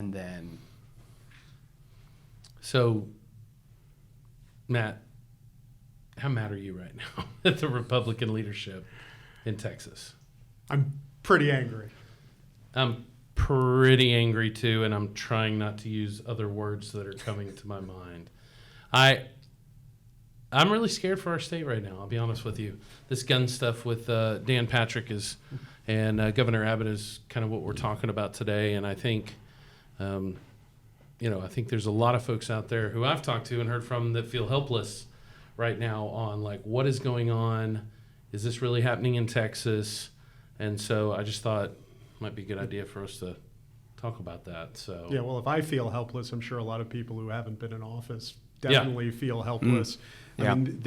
And then, So, Matt, how mad are you right now at the Republican leadership in Texas? I'm pretty angry. I'm pretty angry too, and I'm trying not to use other words that are coming to my mind. I'm really scared for our state right now. I'll be honest with you. This gun stuff with Dan Patrick and Governor Abbott is kind of what we're talking about today, and I think. I think there's a lot of folks out there who I've talked to and heard from that feel helpless right now on like what is going on. Is this really happening in Texas? And so I just thought it might be a good idea for us to talk about that. So Yeah, well, if I feel helpless, I'm sure a lot of people who haven't been in office definitely feel helpless. Yeah. I mean,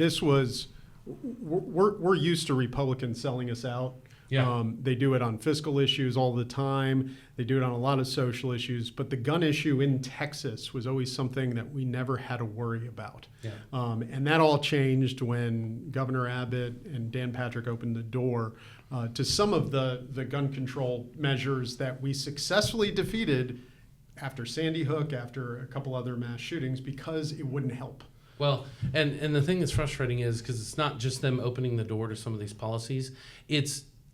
we're used to Republicans selling us out. Yeah. They do it on fiscal issues all the time. They do it on a lot of social issues. But the gun issue in Texas was always something that we never had to worry about. Yeah. And that all changed when Governor Abbott and Dan Patrick opened the door to some of the gun control measures that we successfully defeated after Sandy Hook, after a couple other mass shootings, because it wouldn't help. Well, and the thing that's frustrating is because it's not just them opening the door to some of these policies.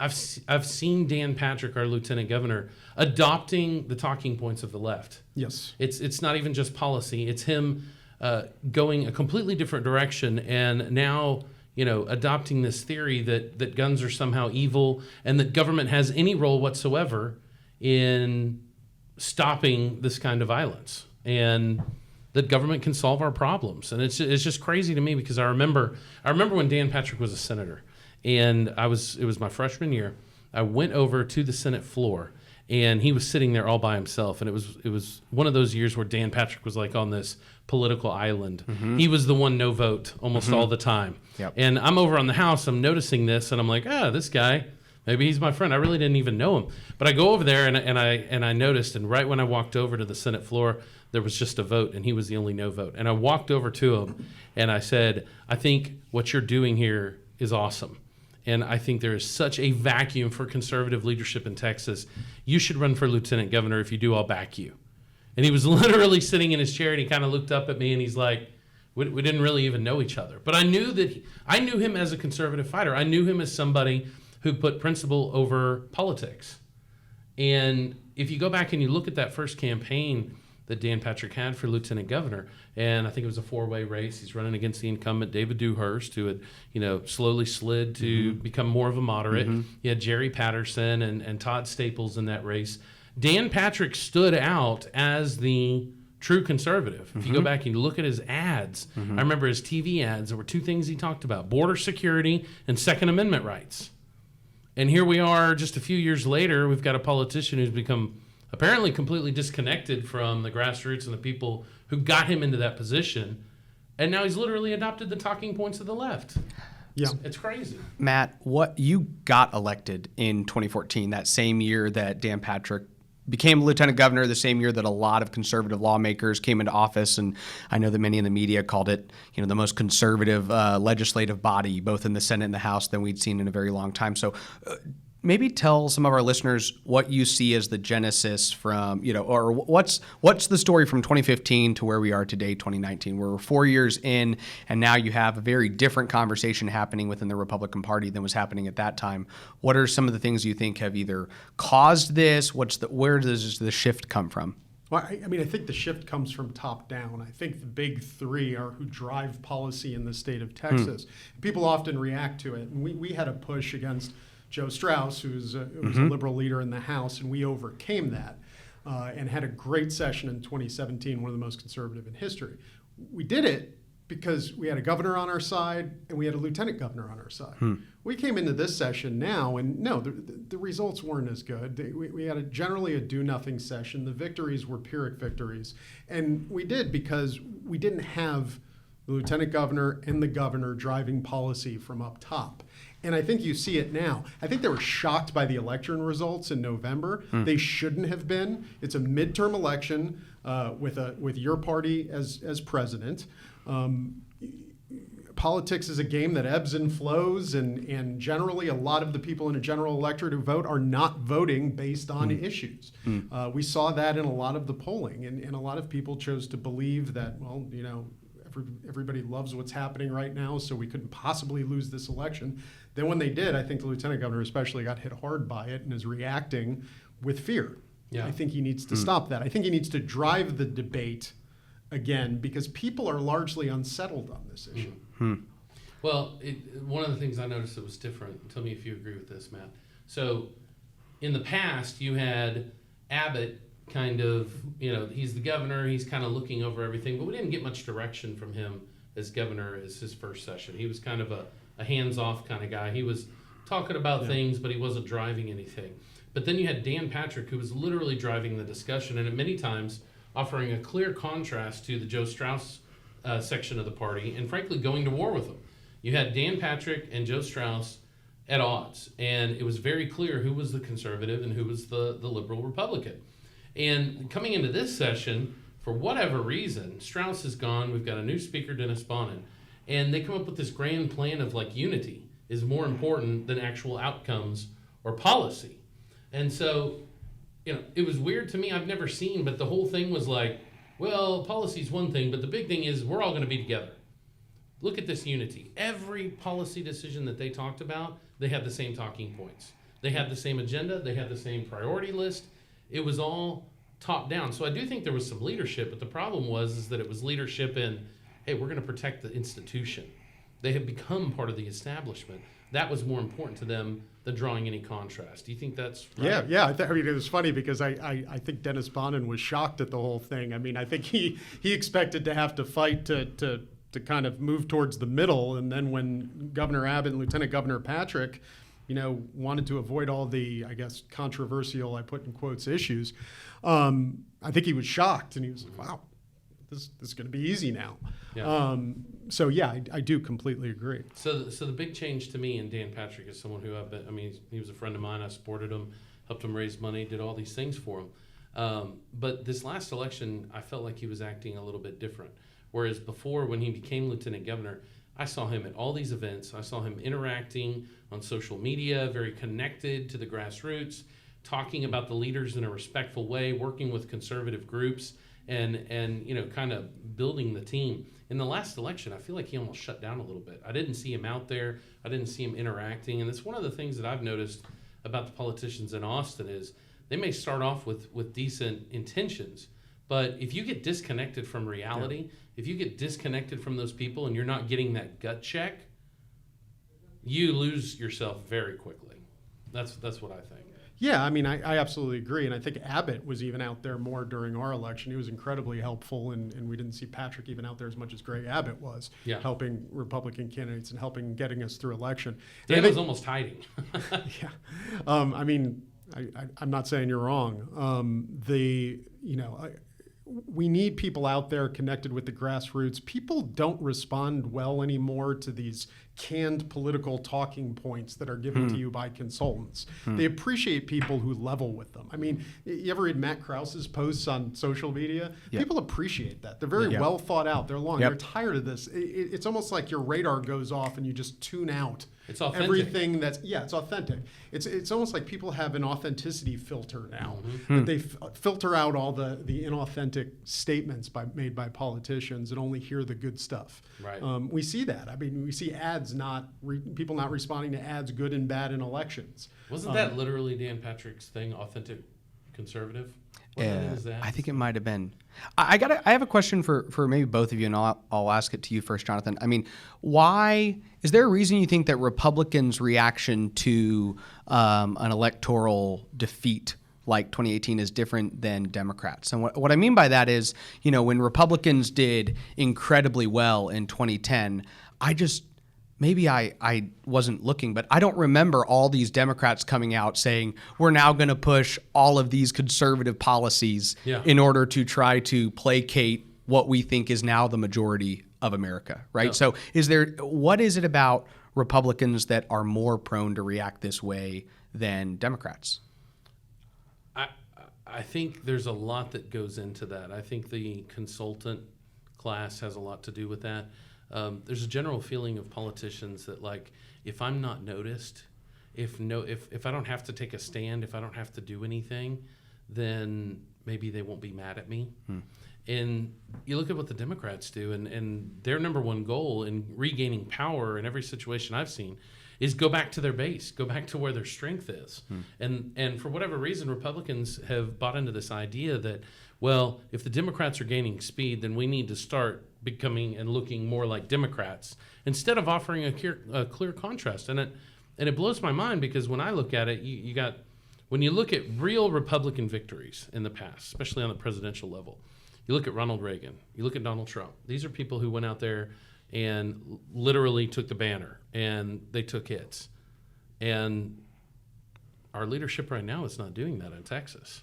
I've seen Dan Patrick, our lieutenant governor, adopting the talking points of the left. Yes. It's not even just policy. It's him going a completely different direction and now, adopting this theory that guns are somehow evil and that government has any role whatsoever in stopping this kind of violence and that government can solve our problems. And it's just crazy to me because I remember when Dan Patrick was a senator. And it was my freshman year. I went over to the Senate floor, and he was sitting there all by himself. And it was one of those years where Dan Patrick was like on this political island. Mm-hmm. He was the one no vote almost all the time. Yep. And I'm over on the House. I'm noticing this, and I'm like, this guy, maybe he's my friend. I really didn't even know him, but I go over there and I noticed. And right when I walked over to the Senate floor, there was just a vote, and he was the only no vote. And I walked over to him, and I said, I think what you're doing here is awesome. And I think there is such a vacuum for conservative leadership in Texas. You should run for lieutenant governor. If you do, I'll back you. And he was literally sitting in his chair, and he kind of looked up at me, and he's like, we didn't really even know each other. But I knew him as a conservative fighter. I knew him as somebody who put principle over politics. And if you go back and you look at that first campaign that Dan Patrick had for lieutenant governor, and I think it was a four-way race. He's running against the incumbent David Dewhurst, who had slowly slid to become more of a moderate. Mm-hmm. You had Jerry Patterson and Todd Staples in that race. Dan Patrick stood out as the true conservative. If you go back and you look at his ads, I remember his TV ads, there were two things he talked about: border security and Second Amendment rights. And here we are just a few years later, we've got a politician who's become apparently completely disconnected from the grassroots and the people who got him into that position. And now he's literally adopted the talking points of the left. Yeah. It's crazy. Matt, you got elected in 2014, that same year that Dan Patrick became lieutenant governor, the same year that a lot of conservative lawmakers came into office. And I know that many in the media called it, the most conservative legislative body, both in the Senate and the House, than we'd seen in a very long time. So maybe tell some of our listeners what you see as the genesis from, or what's the story from 2015 to where we are today, 2019. We're 4 years in, and now you have a very different conversation happening within the Republican Party than was happening at that time. What are some of the things you think have either caused this? Where does the shift come from? Well, I think the shift comes from top down. I think the big three are who drive policy in the state of Texas. People often react to it. And we had a push against Joe Strauss, who was a liberal leader in the House, and we overcame that and had a great session in 2017, one of the most conservative in history. We did it because we had a governor on our side and we had a lieutenant governor on our side. We came into this session now, and no, the results weren't as good. We had generally a do-nothing session. The victories were Pyrrhic victories. And we did because we didn't have the lieutenant governor and the governor driving policy from up top. And I think you see it now. I think they were shocked by the election results in November. They shouldn't have been. It's a midterm election with your party as president. politics is a game that ebbs and flows, and generally a lot of the people in a general electorate who vote are not voting based on issues. We saw that in a lot of the polling, and a lot of people chose to believe that, well, everybody loves what's happening right now, so we couldn't possibly lose this election. Then when they did, I think the lieutenant governor especially got hit hard by it and is reacting with fear. Yeah. I think he needs to stop that. I think he needs to drive the debate again, because people are largely unsettled on this issue. Well, one of the things I noticed that was different, tell me if you agree with this, Matt. So in the past, you had Abbott kind of, he's the governor, he's kind of looking over everything, but we didn't get much direction from him as governor as his first session. He was kind of a hands-off kind of guy. He was talking about things, but he wasn't driving anything. But then you had Dan Patrick, who was literally driving the discussion, and at many times offering a clear contrast to the Joe Strauss section of the party, and frankly going to war with them. You had Dan Patrick and Joe Strauss at odds, and it was very clear who was the conservative and who was the liberal Republican. And coming into this session, for whatever reason, Strauss is gone. We've got a new speaker, Dennis Bonnen, and they come up with this grand plan of unity is more important than actual outcomes or policy. And so, it was weird to me. I've never seen, but the whole thing was well, policy's one thing, but the big thing is we're all going to be together. Look at this unity. Every policy decision that they talked about, they had the same talking points. They had the same agenda. They had the same priority list. It was all top down. So I do think there was some leadership, but the problem was that it was leadership in, hey, we're going to protect the institution. They had become part of the establishment. That was more important to them than drawing any contrast. Do you think that's right? Yeah. I mean, it was funny because I think Dennis Bonnen was shocked at the whole thing. I mean, I think he expected to have to fight to kind of move towards the middle, and then when Governor Abbott and Lieutenant Governor Patrick, wanted to avoid all the, I guess, controversial, I put in quotes, issues, I think he was shocked, and he was like, wow, this is going to be easy now. Yeah. I do completely agree. So the big change to me in Dan Patrick is someone who he was a friend of mine. I supported him, helped him raise money, did all these things for him. But this last election, I felt like he was acting a little bit different. Whereas before, when he became lieutenant governor, I saw him at all these events. I saw him interacting on social media, very connected to the grassroots, talking about the leaders in a respectful way, working with conservative groups, and kind of building the team. In the last election, I feel like he almost shut down a little bit. I didn't see him out there. I didn't see him interacting. And it's one of the things that I've noticed about the politicians in Austin is they may start off with decent intentions, but if you get disconnected from reality, if you get disconnected from those people and you're not getting that gut check, you lose yourself very quickly. That's what I think. Yeah, I mean, I absolutely agree. And I think Abbott was even out there more during our election. He was incredibly helpful, and we didn't see Patrick even out there as much as Greg Abbott was, helping Republican candidates and helping getting us through election. Dan was almost hiding. Yeah. I mean, I'm not saying you're wrong. We need people out there connected with the grassroots. People don't respond well anymore to these canned political talking points that are given to you by consultants. They appreciate people who level with them. I mean, you ever read Matt Krause's posts on social media? Yep. People appreciate that. They're very well thought out. They're long. Yep. They're tired of this. It's almost like your radar goes off and you just tune out. It's authentic. Everything it's authentic. It's almost like people have an authenticity filter now. That they filter out all the inauthentic statements made by politicians and only hear the good stuff. Right. We see that. I mean, we see ads people not responding to ads, good and bad, in elections. Wasn't that literally Dan Patrick's thing, authentic conservative? What is that? I think it might have been. I have a question for maybe both of you, and I'll ask it to you first, Jonathan. I mean, why is there a reason you think that Republicans' reaction to an electoral defeat like 2018 is different than Democrats? And what I mean by that is, when Republicans did incredibly well in 2010, maybe I wasn't looking, but I don't remember all these Democrats coming out saying, we're now going to push all of these conservative policies in order to try to placate what we think is now the majority of America, right? No. So what is it about Republicans that are more prone to react this way than Democrats? I think there's a lot that goes into that. I think the consultant class has a lot to do with that. there's a general feeling of politicians that, like, if I'm not noticed, if I don't have to take a stand, if I don't have to do anything, then maybe they won't be mad at me. And you look at what the Democrats do, and their number one goal in regaining power in every situation I've seen is go back to their base, go back to where their strength is. And for whatever reason, Republicans have bought into this idea that, well, if the Democrats are gaining speed, then we need to start becoming and looking more like Democrats instead of offering a clear contrast. And it blows my mind, because when I look at it, when you look at real Republican victories in the past, especially on the presidential level, you look at Ronald Reagan, you look at Donald Trump. These are people who went out there and literally took the banner, and they took hits. And our leadership right now is not doing that in Texas.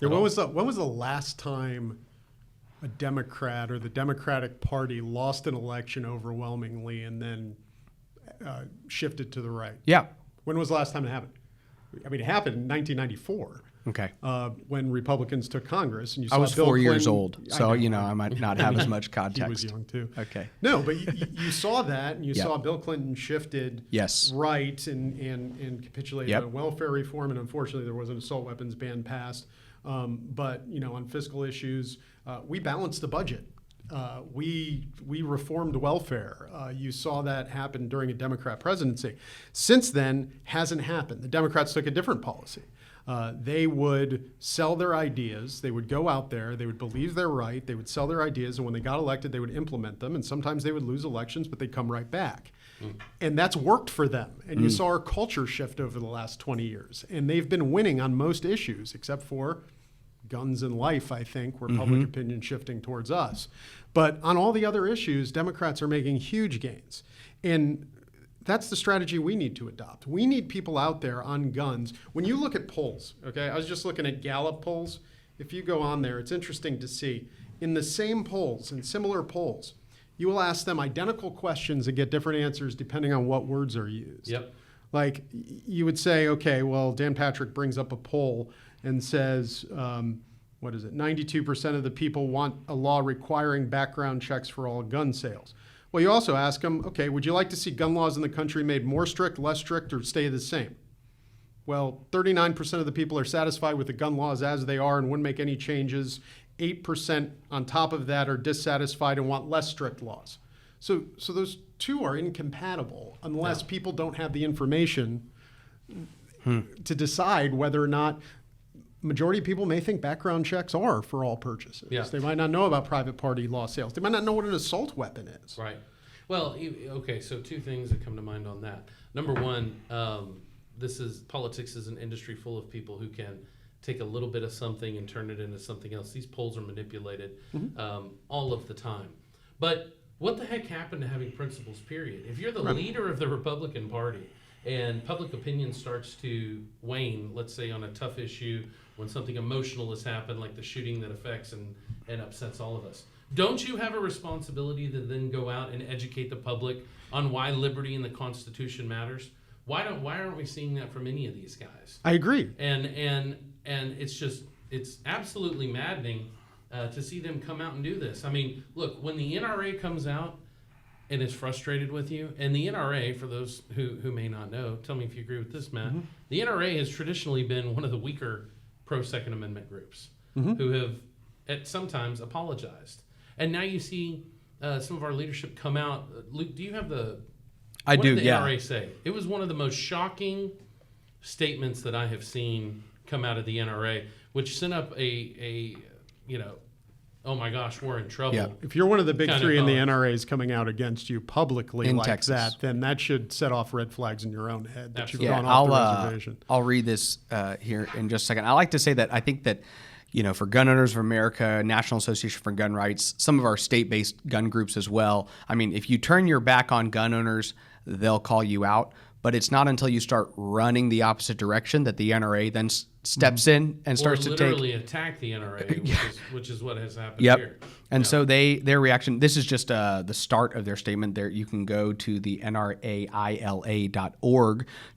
Yeah, when was the last time a Democrat or the Democratic Party lost an election overwhelmingly and then shifted to the right? Yeah. When was the last time it happened? I mean, it happened in 1994. Okay. When Republicans took Congress, and you saw I was Bill 4 years Clinton- old, so I might not have as much context. He was young too. Okay. No, but you saw that, and you Yep. saw Bill Clinton shifted Yes. right and capitulated Yep. on welfare reform, and unfortunately there was an assault weapons ban passed. But on fiscal issues, we balanced the budget. We reformed welfare. You saw that happen during a Democrat presidency. Since then, hasn't happened. The Democrats took a different policy. They would sell their ideas. They would go out there. They would believe they're right. They would sell their ideas, and when they got elected, they would implement them. And sometimes they would lose elections, but they'd come right back. And that's worked for them. And you saw our culture shift over the last 20 years. And they've been winning on most issues, except for guns and life, I think, where public opinion shifting towards us. But on all the other issues, Democrats are making huge gains. And that's the strategy we need to adopt. We need people out there on guns. When you look at polls, okay, I was just looking at Gallup polls. If you go on there, it's interesting to see. In the same polls, in similar polls, you will ask them identical questions and get different answers depending on what words are used. Yep. Like, you would say, okay, well, Dan Patrick brings up a poll and says, 92% of the people want a law requiring background checks for all gun sales. Well, you also ask them, okay, would you like to see gun laws in the country made more strict, less strict, or stay the same? Well, 39% of the people are satisfied with the gun laws as they are and wouldn't make any changes. 8% on top of that are dissatisfied and want less strict laws. So those two are incompatible unless people don't have the information to decide whether or not majority of people may think background checks are for all purchases. Yeah. They might not know about private party law sales. They might not know what an assault weapon is. Right. Well, okay, so two things that come to mind on that. Number one, politics is an industry full of people who can take a little bit of something and turn it into something else. These polls are manipulated all of the time. But what the heck happened to having principles, period? If you're the leader of the Republican Party and public opinion starts to wane, let's say on a tough issue, when something emotional has happened, like the shooting that affects and upsets all of us, don't you have a responsibility to then go out and educate the public on why liberty and the Constitution matters? Why aren't we seeing that from any of these guys? I agree. And it's absolutely maddening to see them come out and do this. I mean, look, when the NRA comes out and is frustrated with you, and the NRA, for those who may not know, tell me if you agree with this, Matt, the NRA has traditionally been one of the weaker pro-Second Amendment groups who have at sometimes apologized. And now you see some of our leadership come out. Luke, do you have the... I what do, did the yeah. NRA say? It was one of the most shocking statements that I have seen come out of the NRA, which sent up a oh my gosh, we're in trouble. Yeah. If you're one of the big kind three of and the thought. NRA is coming out against you publicly In like Texas. that, then that should set off red flags in your own head that Absolutely. you've gone off the I'll reservation. I'll read this here in just a second. I like to say that I think that for Gun Owners of America, National Association for Gun Rights, some of our state-based gun groups as well. I mean, if you turn your back on gun owners, they'll call you out. But it's not until you start running the opposite direction that the NRA then steps in and starts or to take. literally attack the NRA, which is what has happened Yep. here. And so their reaction, this is just the start of their statement. There, you can go to the nraila.org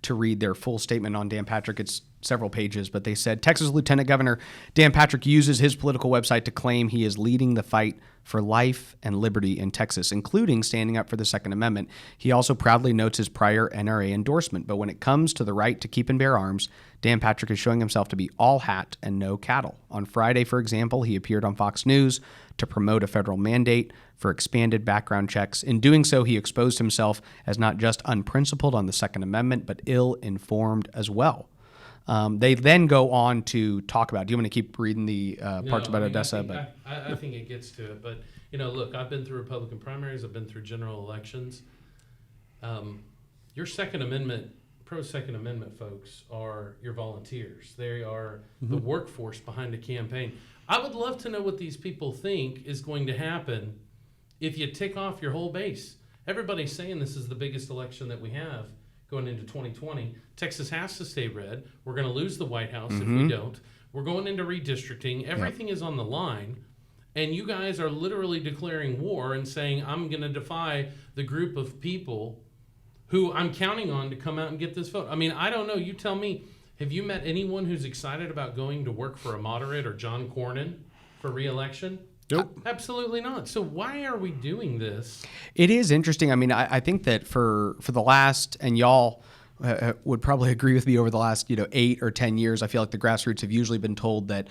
to read their full statement on Dan Patrick. It's several pages, but they said Texas Lieutenant Governor Dan Patrick uses his political website to claim he is leading the fight for life and liberty in Texas, including standing up for the Second Amendment. He also proudly notes his prior NRA endorsement. But when it comes to the right to keep and bear arms, Dan Patrick is showing himself to be all hat and no cattle. On Friday, for example, he appeared on Fox News to promote a federal mandate for expanded background checks. In doing so, he exposed himself as not just unprincipled on the Second Amendment, but ill-informed as well. They then go on to talk about. Do you want to keep reading the parts about Odessa? I think it gets to it. But look, I've been through Republican primaries. I've been through general elections. Your Second Amendment, pro-Second Amendment folks are your volunteers. They are the workforce behind a campaign. I would love to know what these people think is going to happen if you tick off your whole base. Everybody's saying this is the biggest election that we have going into 2020. Texas has to stay red. We're going to lose the White House if we don't. We're going into redistricting. Everything is on the line. And you guys are literally declaring war and saying, I'm going to defy the group of people who I'm counting on to come out and get this vote. I mean, I don't know. You tell me, have you met anyone who's excited about going to work for a moderate or John Cornyn for re-election? Nope. Absolutely not. So why are we doing this? It is interesting. I mean, I think that for the last, and y'all would probably agree with me, over the last 8 or 10 years, I feel like the grassroots have usually been told that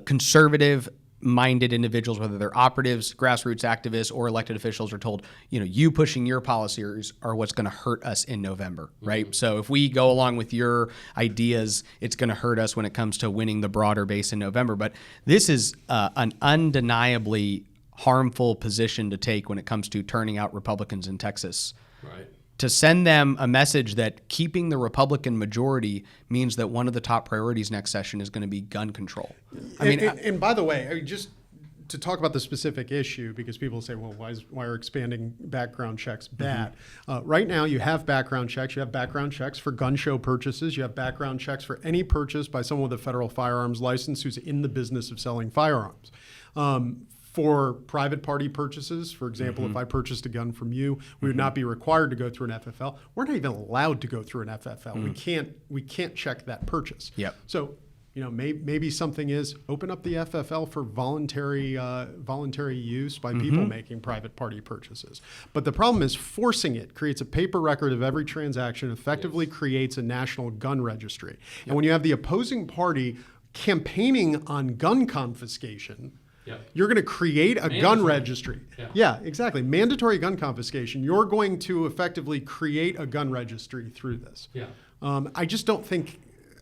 conservative-minded individuals, whether they're operatives, grassroots activists, or elected officials, are told, you pushing your policies are what's going to hurt us in November, right? So if we go along with your ideas, it's going to hurt us when it comes to winning the broader base in November. But this is an undeniably harmful position to take when it comes to turning out Republicans in Texas. Right. To send them a message that keeping the Republican majority means that one of the top priorities next session is going to be gun control. And by the way, just to talk about the specific issue, because people say, well, why are expanding background checks bad? Right now, you have background checks. You have background checks for gun show purchases. You have background checks for any purchase by someone with a federal firearms license who's in the business of selling firearms. For private party purchases, for example, if I purchased a gun from you, we would not be required to go through an FFL. We're not even allowed to go through an FFL. We can't check that purchase. Yep. So, maybe something is open up the FFL for voluntary use by people making private party purchases. But the problem is forcing it creates a paper record of every transaction, effectively creates a national gun registry. And when you have the opposing party campaigning on gun confiscation, you're going to create a gun registry. Yeah, exactly. Mandatory gun confiscation. You're going to effectively create a gun registry through this. I don't think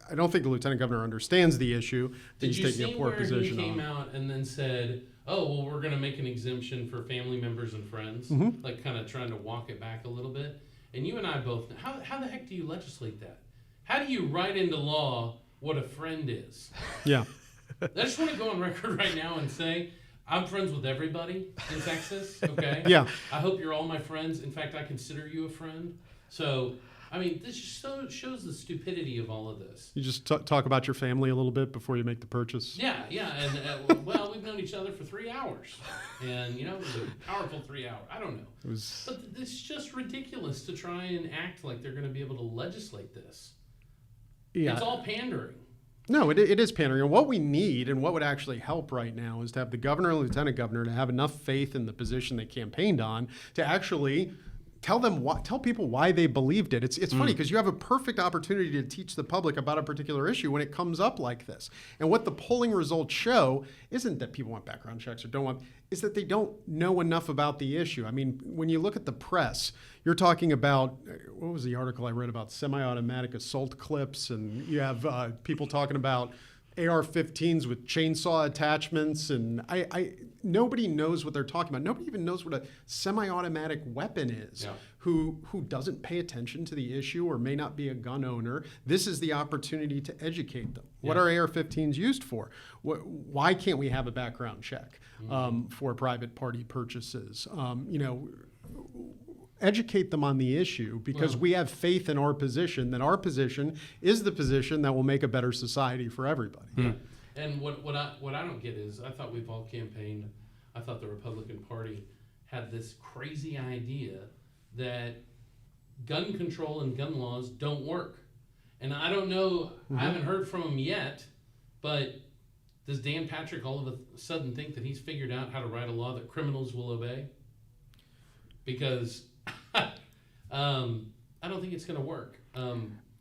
the lieutenant governor understands the issue. Did you see where he came out and then said, oh, well, we're going to make an exemption for family members and friends, like kind of trying to walk it back a little bit? And you and I both know, how the heck do you legislate that? How do you write into law what a friend is? Yeah. I just want to go on record right now and say I'm friends with everybody in Texas, okay? Yeah. I hope you're all my friends. In fact, I consider you a friend. So, this just shows the stupidity of all of this. You just talk about your family a little bit before you make the purchase. Yeah. And, well, we've known each other for 3 hours. And, it was a powerful 3 hours. I don't know. But it's just ridiculous to try and act like they're going to be able to legislate this. Yeah. It's all pandering. No, it is pandering. And what we need and what would actually help right now is to have the governor and lieutenant governor to have enough faith in the position they campaigned on to actually tell people why they believed it. It's funny because you have a perfect opportunity to teach the public about a particular issue when it comes up like this. And what the polling results show isn't that people want background checks or don't want, is that they don't know enough about the issue. When you look at the press, you're talking about, what was the article I read about semi-automatic assault clips, and you have people talking about AR-15s with chainsaw attachments, and nobody knows what they're talking about. Nobody even knows what a semi-automatic weapon is. Who doesn't pay attention to the issue or may not be a gun owner. This is the opportunity to educate them. What are AR-15s used for? Why can't we have a background check for private party purchases? educate them on the issue, because we have faith in our position, that our position is the position that will make a better society for everybody. And what I don't get is, I thought we've all campaigned, I thought the Republican Party had this crazy idea that gun control and gun laws don't work. And I don't know, I haven't heard from him yet, but does Dan Patrick all of a sudden think that he's figured out how to write a law that criminals will obey? Because I don't think it's going to work.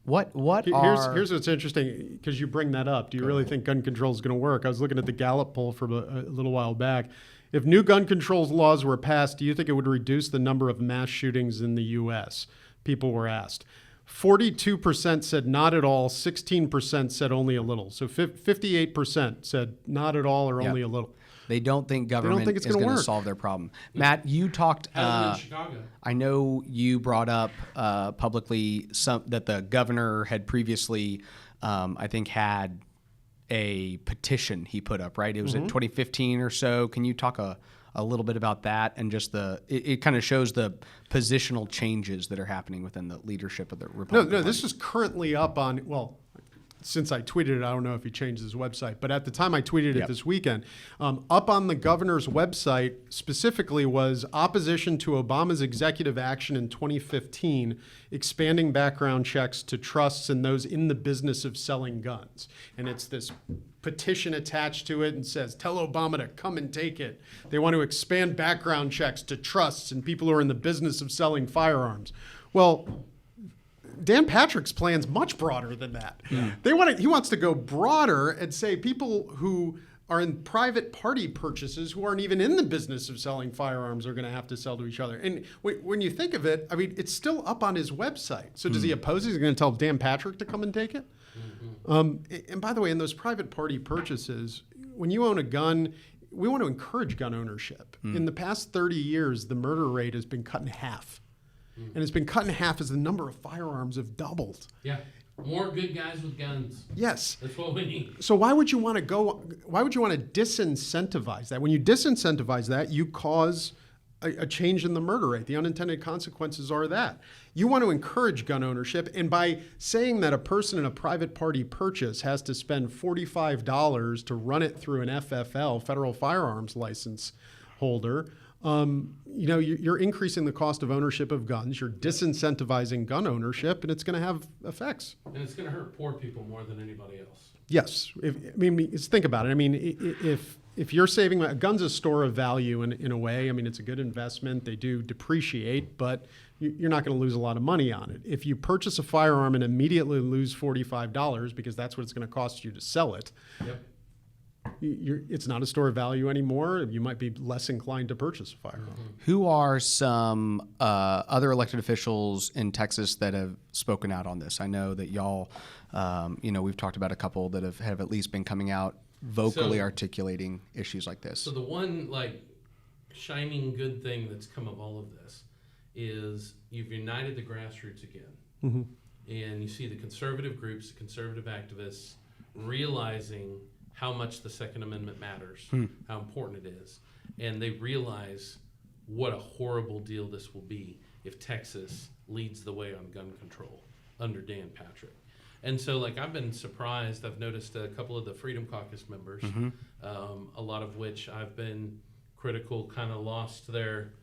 Here's what's interesting, because you bring that up. Do you really think gun control is going to work? I was looking at the Gallup poll from a little while back. If new gun control laws were passed, do you think it would reduce the number of mass shootings in the U.S.? People were asked. 42% said not at all. 16% said only a little. So 58% said not at all or only a little. They don't think government is going to solve their problem. Matt, you talked. In Chicago. I know you brought up publicly that the governor had previously, I think, had a petition he put up. Right? It was in 2015 or so. Can you talk a little bit about that, and just it kind of shows the positional changes that are happening within the leadership of the Republican Party. This is currently up on, well, since I tweeted it, I don't know if he changed his website, but at the time I tweeted it this weekend, up on the governor's website specifically was opposition to Obama's executive action in 2015, expanding background checks to trusts and those in the business of selling guns. And it's this petition attached to it and says, tell Obama to come and take it. They want to expand background checks to trusts and people who are in the business of selling firearms. Well, Dan Patrick's plan's much broader than that. He wants to go broader and say people who are in private party purchases who aren't even in the business of selling firearms are going to have to sell to each other. And when you think of it, I mean, it's still up on his website. So does he oppose it? He's going to tell Dan Patrick to come and take it? And by the way, in those private party purchases, when you own a gun, we want to encourage gun ownership. In the past 30 years, the murder rate has been cut in half. And it's been cut in half as the number of firearms have doubled. Yeah. More good guys with guns. Yes. That's what we need. So why would you want to disincentivize that? When you disincentivize that, you cause a change in the murder rate. The unintended consequences are that. You want to encourage gun ownership, and by saying that a person in a private party purchase has to spend $45 to run it through an FFL, federal firearms license holder, you're increasing the cost of ownership of guns. You're disincentivizing gun ownership, and it's going to have effects. And it's going to hurt poor people more than anybody else. Yes. Think about it. I mean, if you're saving, a gun's a store of value in a way. I mean, it's a good investment. They do depreciate, but you're not going to lose a lot of money on it. If you purchase a firearm and immediately lose $45 because that's what it's going to cost you to sell it, it's not a store of value anymore. You might be less inclined to purchase a firearm. Who are some other elected officials in Texas that have spoken out on this? I know that y'all, we've talked about a couple that have at least been coming out vocally articulating issues like this. So the one shining good thing that's come of all of this is you've united the grassroots again. And you see the conservative groups, the conservative activists realizing how much the Second Amendment matters, how important it is. And they realize what a horrible deal this will be if Texas leads the way on gun control under Dan Patrick. And so, I've been surprised. I've noticed a couple of the Freedom Caucus members, a lot of which I've been critical, kind of lost their,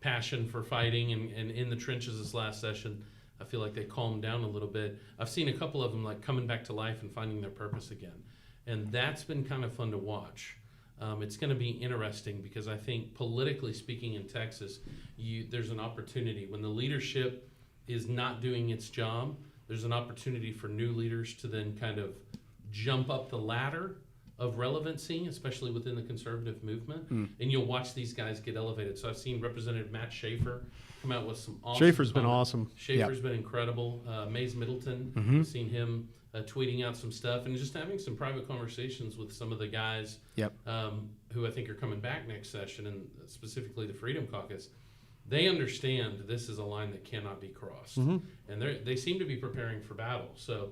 passion for fighting and in the trenches this last session. I feel like they calmed down a little bit. I've seen a couple of them coming back to life and finding their purpose again. And that's been kind of fun to watch. It's going to be interesting because I think politically speaking in Texas, there's an opportunity. When the leadership is not doing its job, there's an opportunity for new leaders to then kind of jump up the ladder of relevancy, especially within the conservative movement. And you'll watch these guys get elevated. So I've seen Representative Matt Schaefer come out with some awesome Schaefer's been awesome. Schaefer's been incredible. Mays Middleton, I've seen him tweeting out some stuff and just having some private conversations with some of the guys who I think are coming back next session, and specifically the Freedom Caucus. They understand this is a line that cannot be crossed. And they seem to be preparing for battle. So,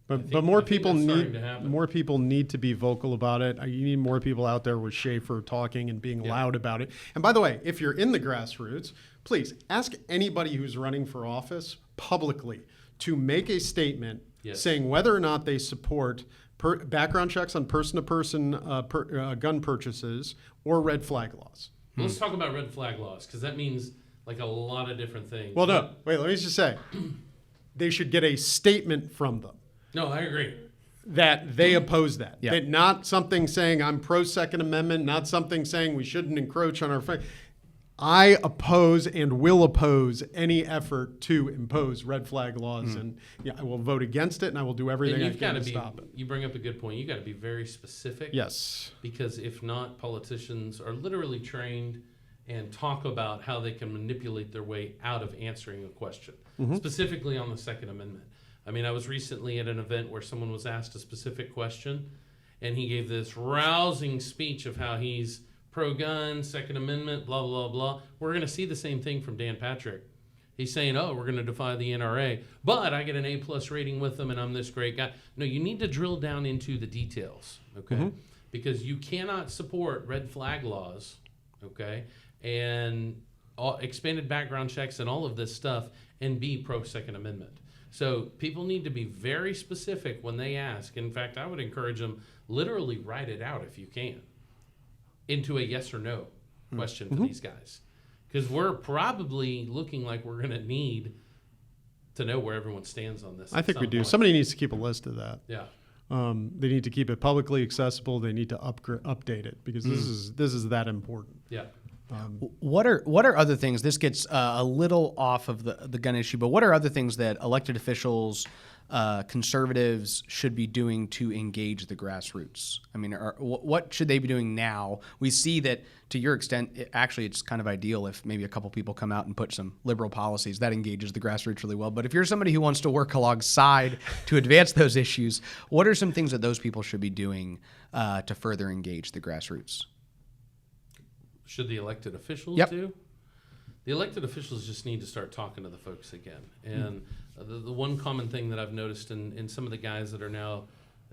But more I think people that's starting need to happen. more people need to be vocal about it. You need more people out there with Schaefer talking and being loud about it. And by the way, if you're in the grassroots, please ask anybody who's running for office publicly to make a statement saying whether or not they support background checks on person-to-person gun purchases or red flag laws. Well, let's talk about red flag laws, because that means like a lot of different things. Well, no, wait, let me just say, they should get a statement from them. No, I agree. That they oppose that. Yeah. That not something saying I'm pro Second Amendment, not something saying we shouldn't encroach on our. I oppose and will oppose any effort to impose red flag laws, and I will vote against it, and I will do everything I can to stop it. You bring up a good point. You got to be very specific. Yes. Because if not, politicians are literally trained and talk about how they can manipulate their way out of answering a question, specifically on the Second Amendment. I mean, I was recently at an event where someone was asked a specific question, and he gave this rousing speech of how he's pro-gun, Second Amendment, blah, blah, blah. We're going to see the same thing from Dan Patrick. He's saying, oh, we're going to defy the NRA, but I get an A+ rating with them, and I'm this great guy. No, you need to drill down into the details, okay? Because you cannot support red flag laws, okay, and expanded background checks and all of this stuff and be pro-Second Amendment. So people need to be very specific when they ask. In fact, I would encourage them literally write it out if you can into a yes or no question for these guys. Because we're probably looking like we're going to need to know where everyone stands on this. I think we do. Somebody needs to keep a list of that. Yeah. They need to keep it publicly accessible. They need to update it because this is that important. Yeah. What are other things? This gets a little off of the gun issue, but what are other things that elected officials, conservatives should be doing to engage the grassroots? I mean, what should they be doing now? We see that, to your extent, it's kind of ideal if maybe a couple people come out and put some liberal policies. That engages the grassroots really well. But if you're somebody who wants to work alongside to advance those issues, what are some things that those people should be doing to further engage the grassroots? Should the elected officials do? The elected officials just need to start talking to the folks again. And the one common thing that I've noticed in some of the guys that are now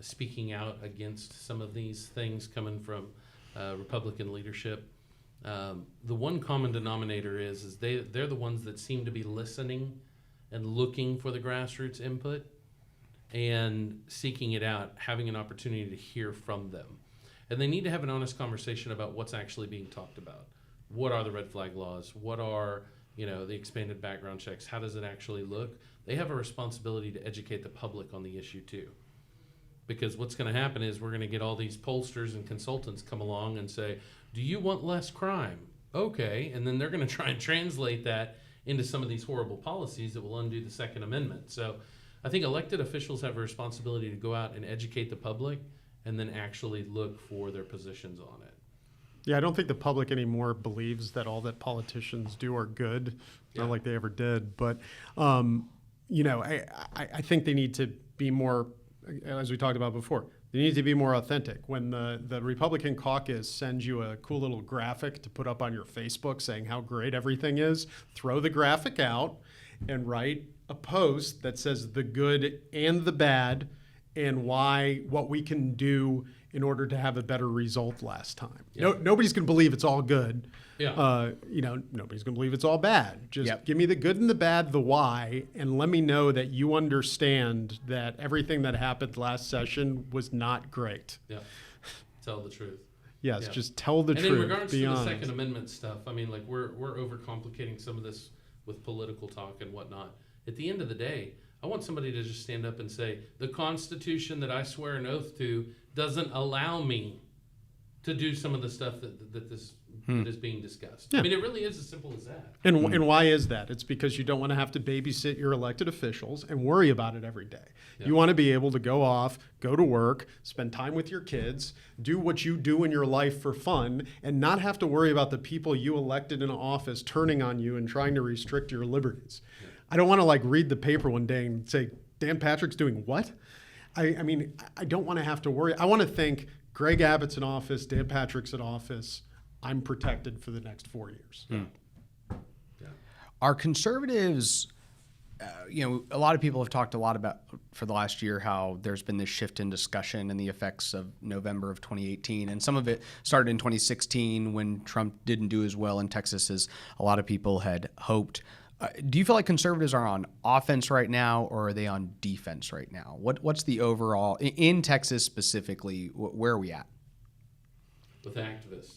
speaking out against some of these things coming from Republican leadership, the one common denominator is they're the ones that seem to be listening and looking for the grassroots input and seeking it out, having an opportunity to hear from them. And they need to have an honest conversation about what's actually being talked about. What are the red flag laws? What are, the expanded background checks? How does it actually look? They have a responsibility to educate the public on the issue too. Because what's going to happen is we're going to get all these pollsters and consultants come along and say, do you want less crime? Okay. And then they're going to try and translate that into some of these horrible policies that will undo the Second Amendment. So I think elected officials have a responsibility to go out and educate the public and then actually look for their positions on it. Yeah, I don't think the public anymore believes that all that politicians do are good. Not like they ever did. But, I think they need to be more, as we talked about before, they need to be more authentic. When the Republican caucus sends you a cool little graphic to put up on your Facebook saying how great everything is, throw the graphic out and write a post that says the good and the bad and what we can do in order to have a better result last time. Nobody's going to believe it's all good. Nobody's going to believe it's all bad. Just give me the good and the bad, the why, and let me know that you understand that everything that happened last session was not great. Yeah, tell the truth. Yes, just tell the truth. And in regards to the Second Amendment stuff, I mean, like we're overcomplicating some of this with political talk and whatnot. At the end of the day, I want somebody to just stand up and say, the Constitution that I swear an oath to doesn't allow me to do some of the stuff that is being discussed. I mean, it really is as simple as that. And why is that? It's because you don't want to have to babysit your elected officials and worry about it every day. You want to be able to go to work, spend time with your kids, do what you do in your life for fun, and not have to worry about the people you elected in office turning on you and trying to restrict your liberties. I don't want to read the paper one day and say, Dan Patrick's doing what? I mean, I don't want to have to worry. I want to think Greg Abbott's in office, Dan Patrick's in office. I'm protected for the next 4 years. Are conservatives, a lot of people have talked a lot about for the last year how there's been this shift in discussion and the effects of November of 2018. And some of it started in 2016 when Trump didn't do as well in Texas as a lot of people had hoped. Do you feel like conservatives are on offense right now, or are they on defense right now? What's the overall, in Texas specifically, where are we at? With activists.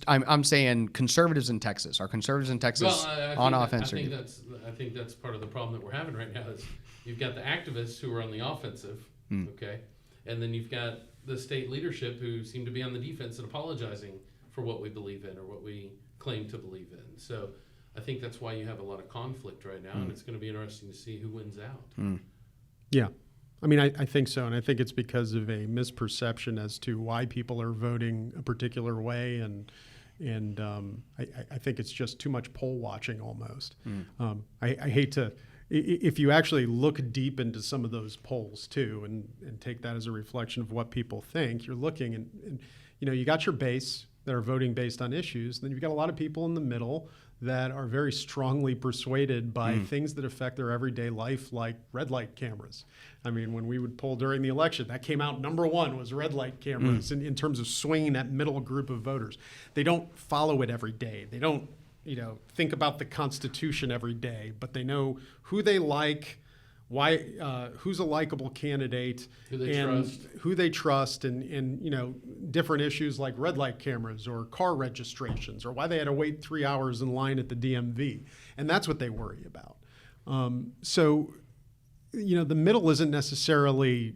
I'm saying conservatives in Texas. Are conservatives in Texas on offense? I think that's part of the problem that we're having right now is you've got the activists who are on the offensive, okay, and then you've got the state leadership who seem to be on the defense and apologizing for what we believe in or what we claim to believe in. So I think that's why you have a lot of conflict right now, and it's going to be interesting to see who wins out. Yeah. I mean, I think so, and I think it's because of a misperception as to why people are voting a particular way, and I think it's just too much poll watching almost. I hate to, if you actually look deep into some of those polls too, and take that as a reflection of what people think, you're looking and you got your base that are voting based on issues, then you've got a lot of people in the middle that are very strongly persuaded by things that affect their everyday life, like red light cameras. I mean, when we would poll during the election, that came out number one was red light cameras in terms of swinging that middle group of voters. They don't follow it every day. They don't, think about the Constitution every day, but they know who they like, why, who's a likable candidate, who they trust, and different issues like red light cameras or car registrations or why they had to wait 3 hours in line at the DMV, and that's what they worry about. So the middle isn't necessarily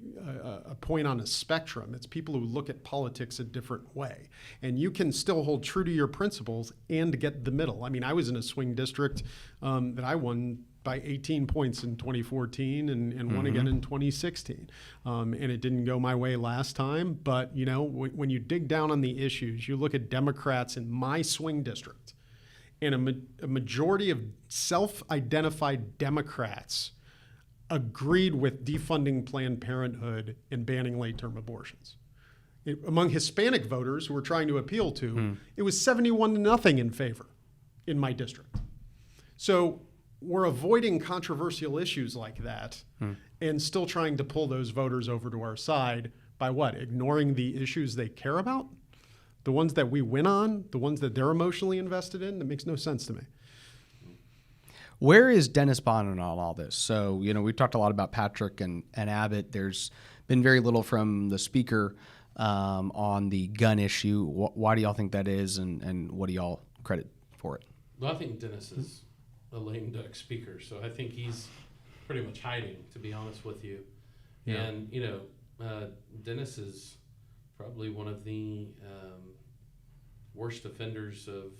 a point on a spectrum. It's people who look at politics a different way, and you can still hold true to your principles and get the middle. I mean, I was in a swing district that I won by 18 points in 2014 and won again in 2016. And it didn't go my way last time. But, when you dig down on the issues, you look at Democrats in my swing district, and a majority of self-identified Democrats agreed with defunding Planned Parenthood and banning late-term abortions. Among Hispanic voters who we're trying to appeal to, it was 71-0 in favor in my district. So we're avoiding controversial issues like that and still trying to pull those voters over to our side by what? Ignoring the issues they care about? The ones that we win on? The ones that they're emotionally invested in? That makes no sense to me. Where is Dennis Bonnen on all this? So, we've talked a lot about Patrick and Abbott. There's been very little from the speaker on the gun issue. Why do y'all think that is, and what do y'all credit for it? Well, I think Dennis is a lame duck speaker, so I think he's pretty much hiding, to be honest with you. Yeah. And Dennis is probably one of the worst offenders of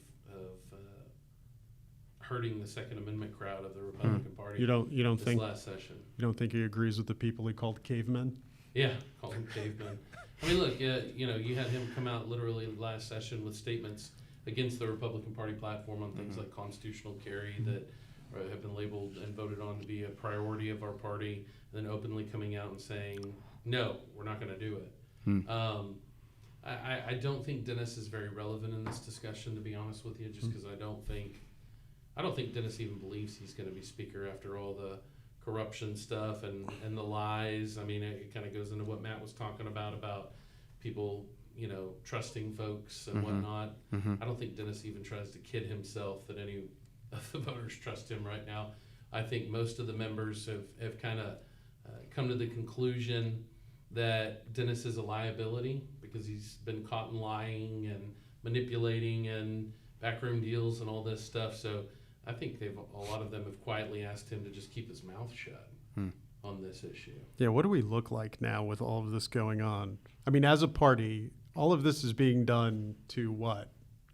hurting the Second Amendment crowd of the Republican Party. You don't think last session? You don't think he agrees with the people he called cavemen? Yeah, called them cavemen. I mean, look, you had him come out literally last session with statements against the Republican Party platform on things like constitutional carry that have been labeled and voted on to be a priority of our party, and then openly coming out and saying, no, we're not going to do it. I don't think Dennis is very relevant in this discussion, to be honest with you, just because I don't think Dennis even believes he's going to be speaker after all the corruption stuff and the lies. I mean, it kind of goes into what Matt was talking about people trusting folks and whatnot. I don't think Dennis even tries to kid himself that any of the voters trust him right now. I think most of the members have kind of come to the conclusion that Dennis is a liability because he's been caught in lying and manipulating and backroom deals and all this stuff. So I think a lot of them have quietly asked him to just keep his mouth shut on this issue. Yeah, what do we look like now with all of this going on? I mean, as a party, all of this is being done to what?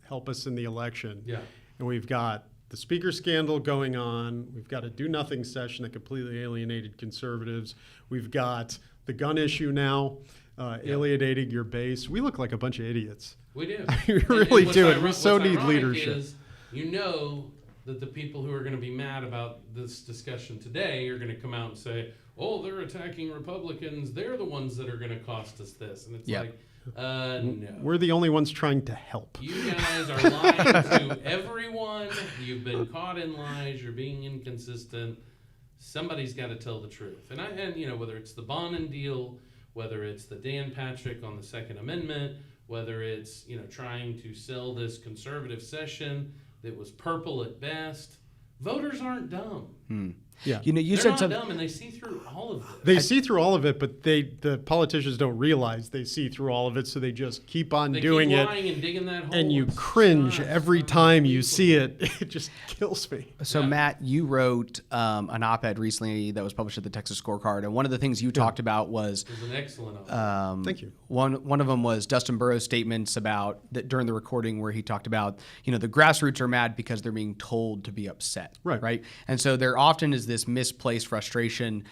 Help us in the election. Yeah. And we've got the speaker scandal going on. We've got a do-nothing session that completely alienated conservatives. We've got the gun issue now, alienating your base. We look like a bunch of idiots. We do. We really do. And we so need leadership. Is, that the people who are going to be mad about this discussion today are going to come out and say, oh, they're attacking Republicans. They're the ones that are going to cost us this. And it's like, no. We're the only ones trying to help. You guys are lying to everyone. You've been caught in lies. You're being inconsistent. somebody's got to tell the truth. And whether it's the Bonin deal, whether it's the Dan Patrick on the Second Amendment, whether it's, trying to sell this conservative session that was purple at best, voters aren't dumb. Yeah. You They're said not something. dumb, and they see through all of this. They see through all of it, but the politicians don't realize they see through all of it, so they just keep on doing keep it. lying and digging that hole. And you It's cringe not- every it's time you unbelievable. see it. It just kills me. So, Matt, you wrote an op-ed recently that was published at the Texas Scorecard, and one of the things you talked about was It was an excellent op-ed. Thank you. one of them was Dustin Burrow's statements about that during the recording where he talked about the grassroots are mad because they're being told to be upset, right? And so there often is this misplaced frustration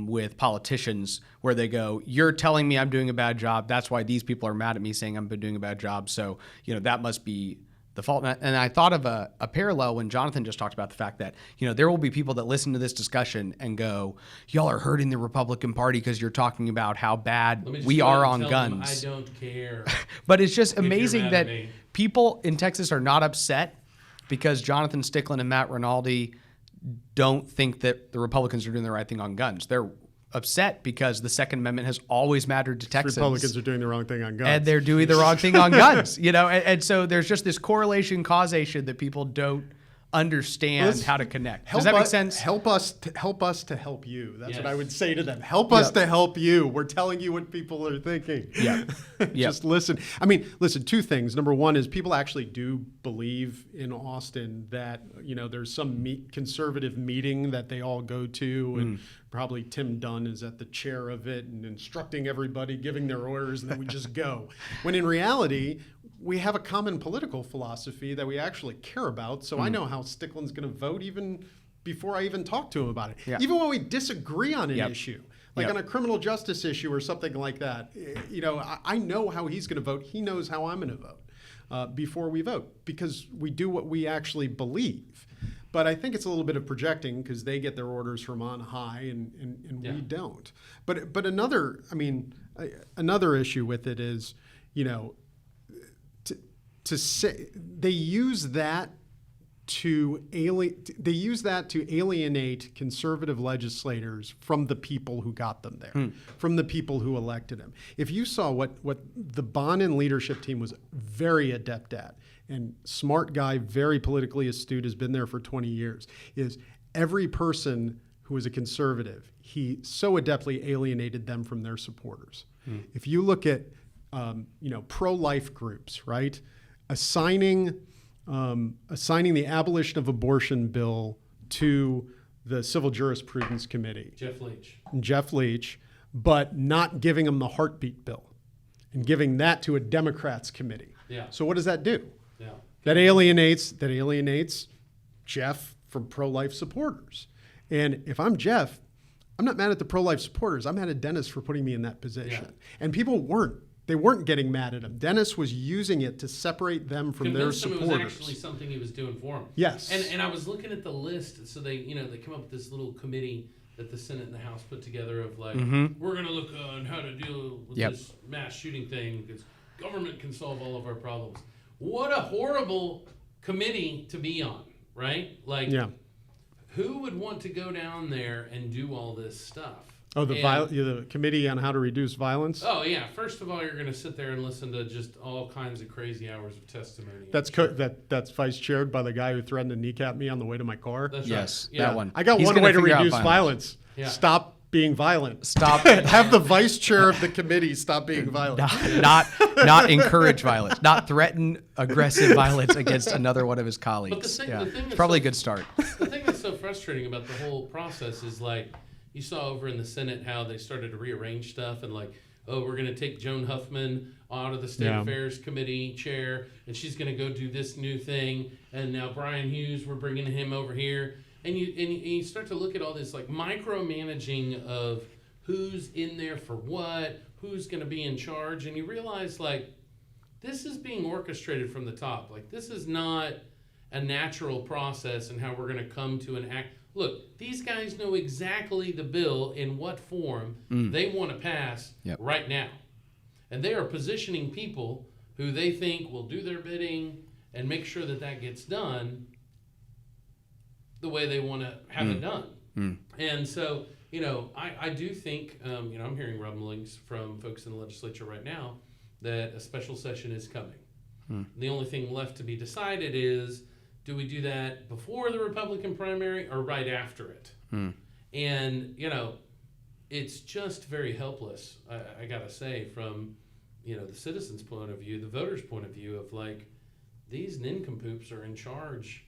with politicians where they go, "You're telling me I'm doing a bad job. That's why these people are mad at me, saying I'm doing a bad job. So that must be the fault." And I thought of a parallel when Jonathan just talked about the fact that there will be people that listen to this discussion and go, "Y'all are hurting the Republican Party because you're talking about how bad Let me just we go are ahead on and tell them, guns." I don't care. But it's just you're amazing mad that at me. people in Texas are not upset because Jonathan Stickland and Matt Rinaldi don't think that the Republicans are doing the right thing on guns. They're upset because the Second Amendment has always mattered to Texans. Republicans are doing the wrong thing on guns. and they're doing the wrong thing on guns, and so there's just this correlation causation that people don't understand Let's how to connect. Help Does that make us- sense? Help us to help you. That's what I Yes. would say to them. Help us Yep. to help you. We're telling you what people are thinking. Yeah. Just listen. I mean, listen, two things. Number one is people actually do believe in Austin that, there's some conservative meeting that they all go to, and probably Tim Dunn is at the chair of it and instructing everybody, giving their orders, and then we just go. When in reality, we have a common political philosophy that we actually care about. So I know how Stickland's going to vote even before I even talk to him about it. Yeah. Even when we disagree on an Yep. issue, like Yep. on a criminal justice issue or something like that, I know how he's going to vote. He knows how I'm going to vote before we vote, because we do what we actually believe. But I think it's a little bit of projecting because they get their orders from on high and Yeah. we don't. But another issue with it is, to say they use that to alienate conservative legislators from the people who got them there, from the people who elected them. If you saw what the Bonin leadership team was very adept at, and smart guy, very politically astute, has been there for 20 years, is every person who was a conservative, he so adeptly alienated them from their supporters. If you look at pro-life groups, right? Assigning the abolition of abortion bill to the Civil Jurisprudence Committee, Jeff Leach, but not giving them the heartbeat bill and giving that to a Democrats committee. Yeah. So what does that do? Yeah. That alienates Jeff from pro-life supporters. And if I'm Jeff, I'm not mad at the pro-life supporters. I'm mad at Dennis for putting me in that position. Yeah. And people weren't getting mad at him. Dennis was using it to separate them from their Convinced him supporters. it was actually something he was doing for him. Yes. And I was looking at the list, so they come up with this little committee that the Senate and the House put together of like, we're going to look on how to deal with this mass shooting thing because government can solve all of our problems. What a horrible committee to be on, right? Like, who would want to go down there and do all this stuff? Oh, the Committee on How to Reduce Violence? Oh, yeah. First of all, you're going to sit there and listen to just all kinds of crazy hours of testimony. That's vice chaired by the guy who threatened to kneecap me on the way to my car. That's Yes, right. Yeah. that one. I got He's one gonna way to figure out reduce violence. Yeah. Stop being violent. Stop. Have the vice chair of the committee stop being violent. not encourage violence, not threaten aggressive violence against another one of his colleagues. But the thing it's that's probably a so- good start. The thing that's so frustrating about the whole process is like, you saw over in the Senate how they started to rearrange stuff and like, oh, we're going to take Joan Huffman out of the State Affairs Committee chair and she's going to go do this new thing. And now Brian Hughes, we're bringing him over here. And you start to look at all this like micromanaging of who's in there for what, who's going to be in charge. And you realize like, this is being orchestrated from the top. Like this is not a natural process and how we're going to come to an act. Look, these guys know exactly the bill in what form they want to pass right now. And they are positioning people who they think will do their bidding and make sure that that gets done the way they want to have it done. And so, I do think, I'm hearing rumblings from folks in the legislature right now that a special session is coming. The only thing left to be decided is, do we do that before the Republican primary or right after it? And, it's just very helpless, I got to say, from, the citizens' point of view, the voters' point of view of like, these nincompoops are in charge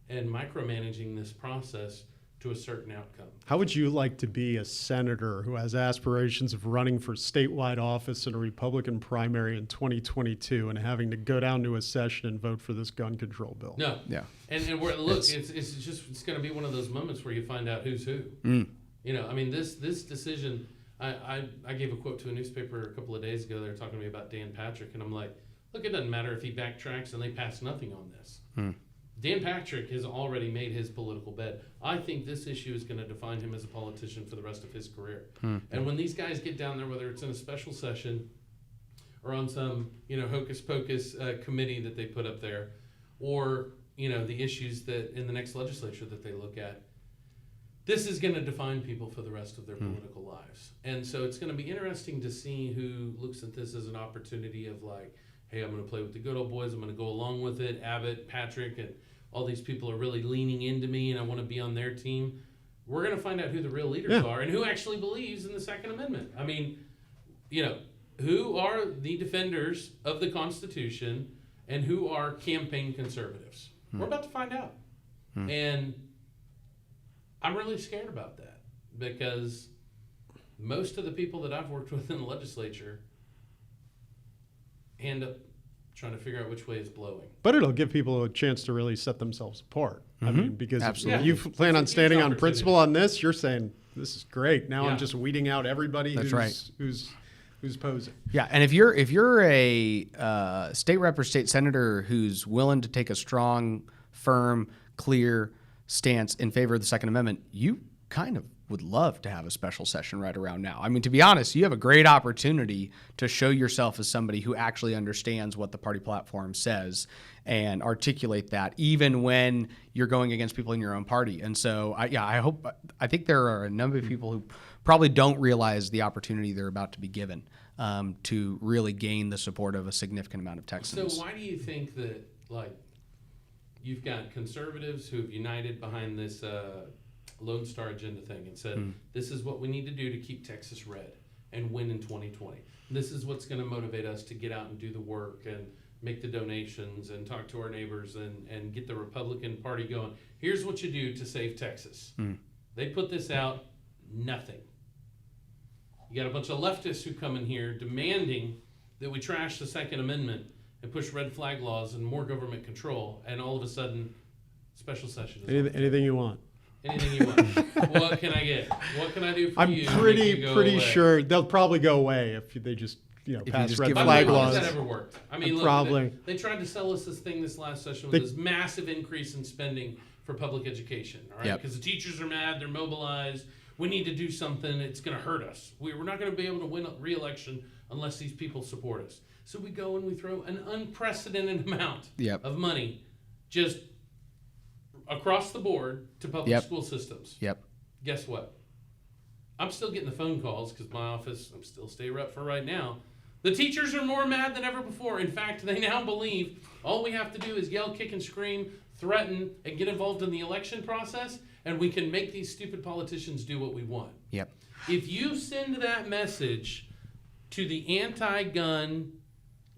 and micromanaging this process to a certain outcome. How would you like to be a senator who has aspirations of running for statewide office in a Republican primary in 2022 and having to go down to a session and vote for this gun control bill? No. Yeah. And it's going to be one of those moments where you find out who's who. This decision, I gave a quote to a newspaper a couple of days ago. They were talking to me about Dan Patrick, and I'm like, look, it doesn't matter if he backtracks and they pass nothing on this. Dan Patrick has already made his political bed. I think this issue is going to define him as a politician for the rest of his career. And when these guys get down there, whether it's in a special session or on some, hocus pocus committee that they put up there, or, the issues that in the next legislature that they look at, this is going to define people for the rest of their political lives. And so it's going to be interesting to see who looks at this as an opportunity of like, hey, I'm going to play with the good old boys. I'm going to go along with it. Abbott, Patrick, and all these people are really leaning into me, and I want to be on their team. We're going to find out who the real leaders are and who actually believes in the Second Amendment. I mean, who are the defenders of the Constitution and who are campaign conservatives? We're about to find out. And I'm really scared about that because most of the people that I've worked with in the legislature end up trying to figure out which way it's blowing. But it'll give people a chance to really set themselves apart. I mean, because if you Yeah. plan on It's a standing huge on principle on this, you're saying, this is great. Now Yeah. I'm just weeding out everybody That's who's posing. Yeah, and if you're a state rep or state senator who's willing to take a strong, firm, clear stance in favor of the Second Amendment, you kind of would love to have a special session right around now. I mean, to be honest, you have a great opportunity to show yourself as somebody who actually understands what the party platform says and articulate that, even when you're going against people in your own party. And so, I think there are a number of people who probably don't realize the opportunity they're about to be given to really gain the support of a significant amount of Texans. So why do you think that, like, you've got conservatives who have united behind this Lone Star agenda thing and said, this is what we need to do to keep Texas red and win in 2020. This is what's going to motivate us to get out and do the work and make the donations and talk to our neighbors and get the Republican Party going. Here's what you do to save Texas. They put this out, nothing. You got a bunch of leftists who come in here demanding that we trash the Second Amendment and push red flag laws and more government control, and all of a sudden, special session is Anything you want. Anything you want. What can I get? What can I do for I'm you? pretty sure they'll probably go away if they just pass red flag How laws. has that ever worked? I mean, look, Probably. they tried to sell us this thing this last session with this massive increase in spending for public education, all right? Because the teachers are mad, they're mobilized. We need to do something. It's going to hurt us. We're not going to be able to win a re-election unless these people support us. So we go and we throw an unprecedented amount of money just across the board to public school systems. Guess what? I'm still getting the phone calls because my office, I'm still state rep for right now. The teachers are more mad than ever before. In fact, they now believe all we have to do is yell, kick, and scream, threaten, and get involved in the election process, and we can make these stupid politicians do what we want. If you send that message to the anti-gun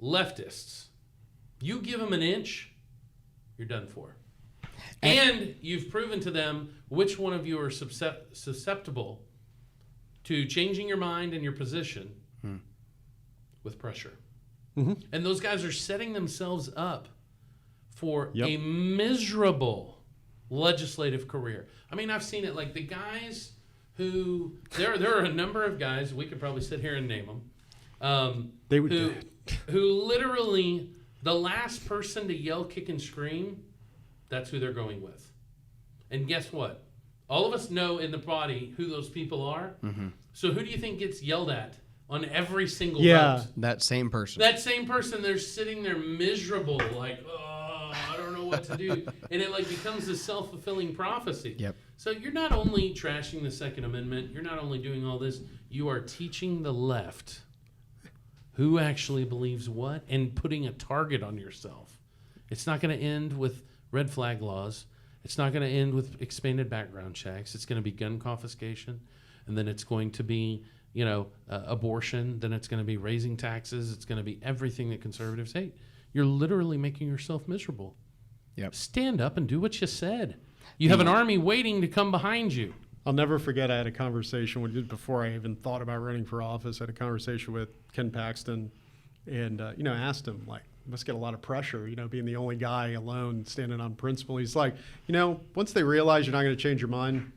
leftists, you give them an inch, you're done for. And you've proven to them which one of you are susceptible to changing your mind and your position with pressure. And those guys are setting themselves up for a miserable legislative career. I mean, I've seen it. Like the guys who there are a number of guys, we could probably sit here and name them, who literally the last person to yell, kick, and scream, that's who they're going with. And guess what? All of us know in the body who those people are. So who do you think gets yelled at on every single vote? That same person. That same person, they're sitting there miserable, like, oh, I don't know what to do. And it like becomes this self-fulfilling prophecy. Yep. So you're not only trashing the Second Amendment, you're not only doing all this, you are teaching the left who actually believes what and putting a target on yourself. It's not going to end with red flag laws. It's not going to end with expanded background checks. It's going to be gun confiscation, and then it's going to be, abortion. Then it's going to be raising taxes. It's going to be everything that conservatives hate. You're literally making yourself miserable. Yep. Stand up and do what you said. You have an army waiting to come behind you. I'll never forget I had a conversation before I even thought about running for office. I had a conversation with Ken Paxton and, asked him, like, must get a lot of pressure, being the only guy alone standing on principle. He's like, once they realize you're not going to change your mind,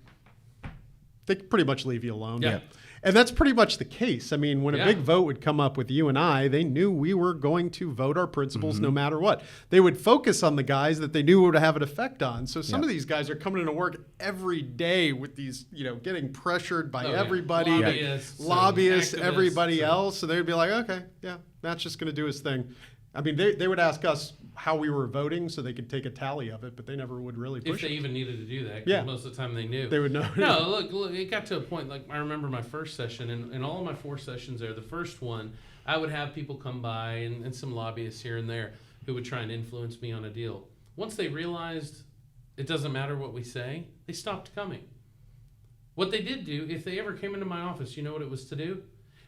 they pretty much leave you alone. Yeah. And that's pretty much the case. I mean, when a Yeah. big vote would come up with you and I, they knew we were going to vote our principles no matter what. They would focus on the guys that they knew would have an effect on. So some of these guys are coming into work every day with these, getting pressured by everybody, lobbyists, activists, everybody else. So they would be like, okay, yeah, Matt's just going to do his thing. I mean, they would ask us how we were voting so they could take a tally of it, but they never would really push If they even needed to do that, 'cause Yeah. most of the time they knew. They would know. No, look, it got to a point, like I remember my first session, and all of my 4 sessions there, the first one, I would have people come by and some lobbyists here and there who would try and influence me on a deal. Once they realized it doesn't matter what we say, they stopped coming. What they did do, if they ever came into my office, you know what it was to do?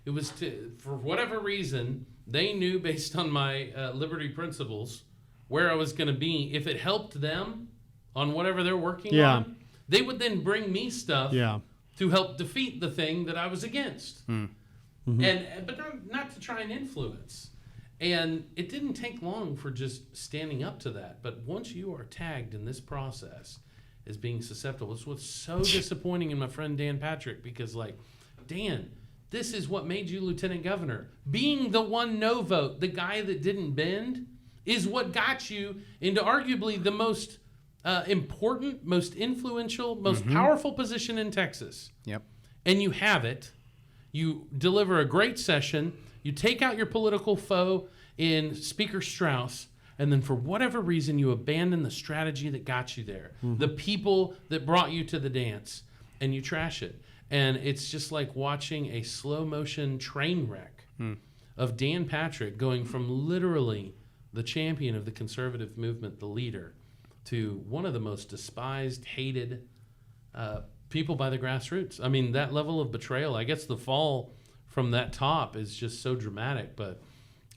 It was to, for whatever reason, they knew based on my liberty principles where I was going to be. If it helped them on whatever they're working on, they would then bring me stuff to help defeat the thing that I was against. But not to try and influence. And it didn't take long for just standing up to that. But once you are tagged in this process as being susceptible, it's what's so disappointing in my friend Dan Patrick, because like, Dan, this is what made you lieutenant governor. Being the one no vote, the guy that didn't bend, is what got you into arguably the most important, most influential, most powerful position in Texas. Yep. And you have it. You deliver a great session. You take out your political foe in Speaker Strauss, and then for whatever reason, you abandon the strategy that got you there, the people that brought you to the dance, and you trash it. And it's just like watching a slow motion train wreck of Dan Patrick going from literally the champion of the conservative movement, the leader, to one of the most despised, hated people by the grassroots. I mean, that level of betrayal, I guess the fall from that top is just so dramatic. But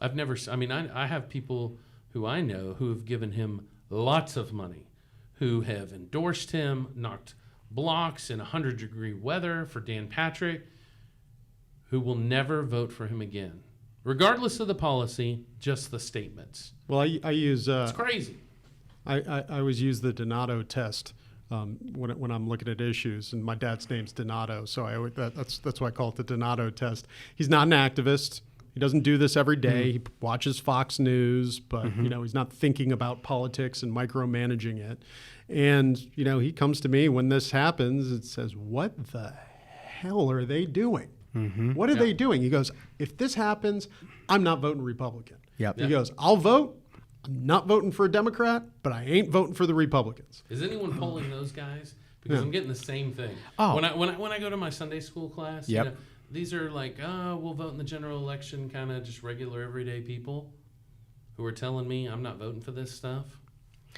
I've never, I have people who I know who have given him lots of money, who have endorsed him, knocked blocks in 100-degree weather for Dan Patrick, who will never vote for him again. Regardless of the policy, just the statements. Well, I use... it's crazy. I always use the Donato test when I'm looking at issues, and my dad's name's Donato, so that's why I call it the Donato test. He's not an activist. He doesn't do this every day. He watches Fox News, but he's not thinking about politics and micromanaging it. And he comes to me when this happens. It says, "What the hell are they doing? What are they doing?" He goes, "If this happens, I'm not voting Republican." Yep. He goes, "I'll vote. I'm not voting for a Democrat, but I ain't voting for the Republicans." Is anyone polling those guys? Because I'm getting the same thing. Oh. When I go to my Sunday school class, these are like, we'll vote in the general election, kind of just regular everyday people who are telling me I'm not voting for this stuff.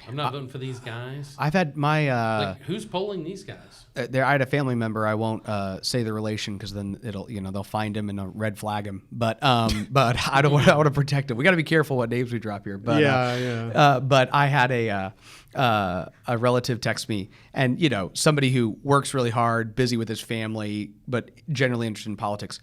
I'm not voting for these guys. I've had my like, who's polling these guys? I had a family member. I won't say the relation because then it'll they'll find him and red flag him. But I don't want to protect him. We got to be careful what names we drop here. But but I had a relative text me, and somebody who works really hard, busy with his family, but generally interested in politics.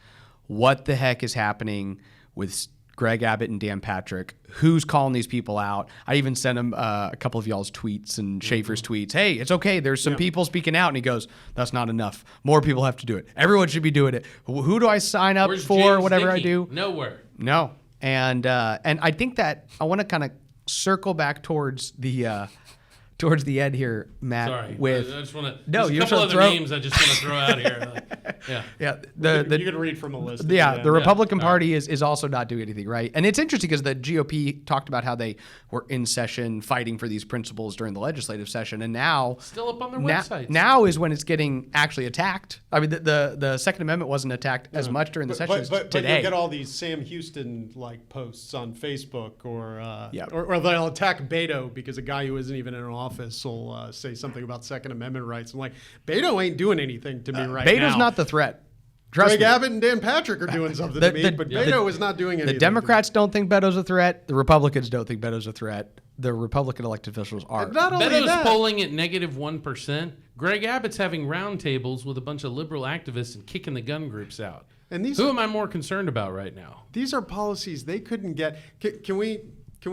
What the heck is happening with Greg Abbott and Dan Patrick? Who's calling these people out? I even sent him a couple of y'all's tweets and Schaefer's tweets. Hey, it's okay. There's some people speaking out. And he goes, that's not enough. More people have to do it. Everyone should be doing it. Who do I sign up Where's for? James Whatever Dickey? I do? Nowhere. No. And I think that I want to kind of circle back towards the end here, Matt. Sorry. With I just want to. No, there's a you're couple just other throw- names I just want to throw out here. Yeah. Yeah, you can read from a list. the Republican All Party is also not doing anything right. And it's interesting because the GOP talked about how they were in session fighting for these principles during the legislative session. And now Still up on their websites. now is when it's getting actually attacked. I mean, the Second Amendment wasn't attacked as much during the session as but today. you get all these Sam Houston like posts on Facebook or Yep. or they'll attack Beto because a guy who isn't even in office will say something about Second Amendment rights. I'm like, Beto ain't doing anything to me right now. Beto's not the threat. Trust Greg me. Abbott and Dan Patrick are doing something to me, but Beto is not doing anything. The Democrats don't think Beto's a threat. The Republicans don't think Beto's a threat. The Republican elected officials are. Not only Beto's that, polling at -1%. Greg Abbott's having roundtables with a bunch of liberal activists and kicking the gun groups out. and these Who am I more concerned about right now? these are policies they couldn't get. Can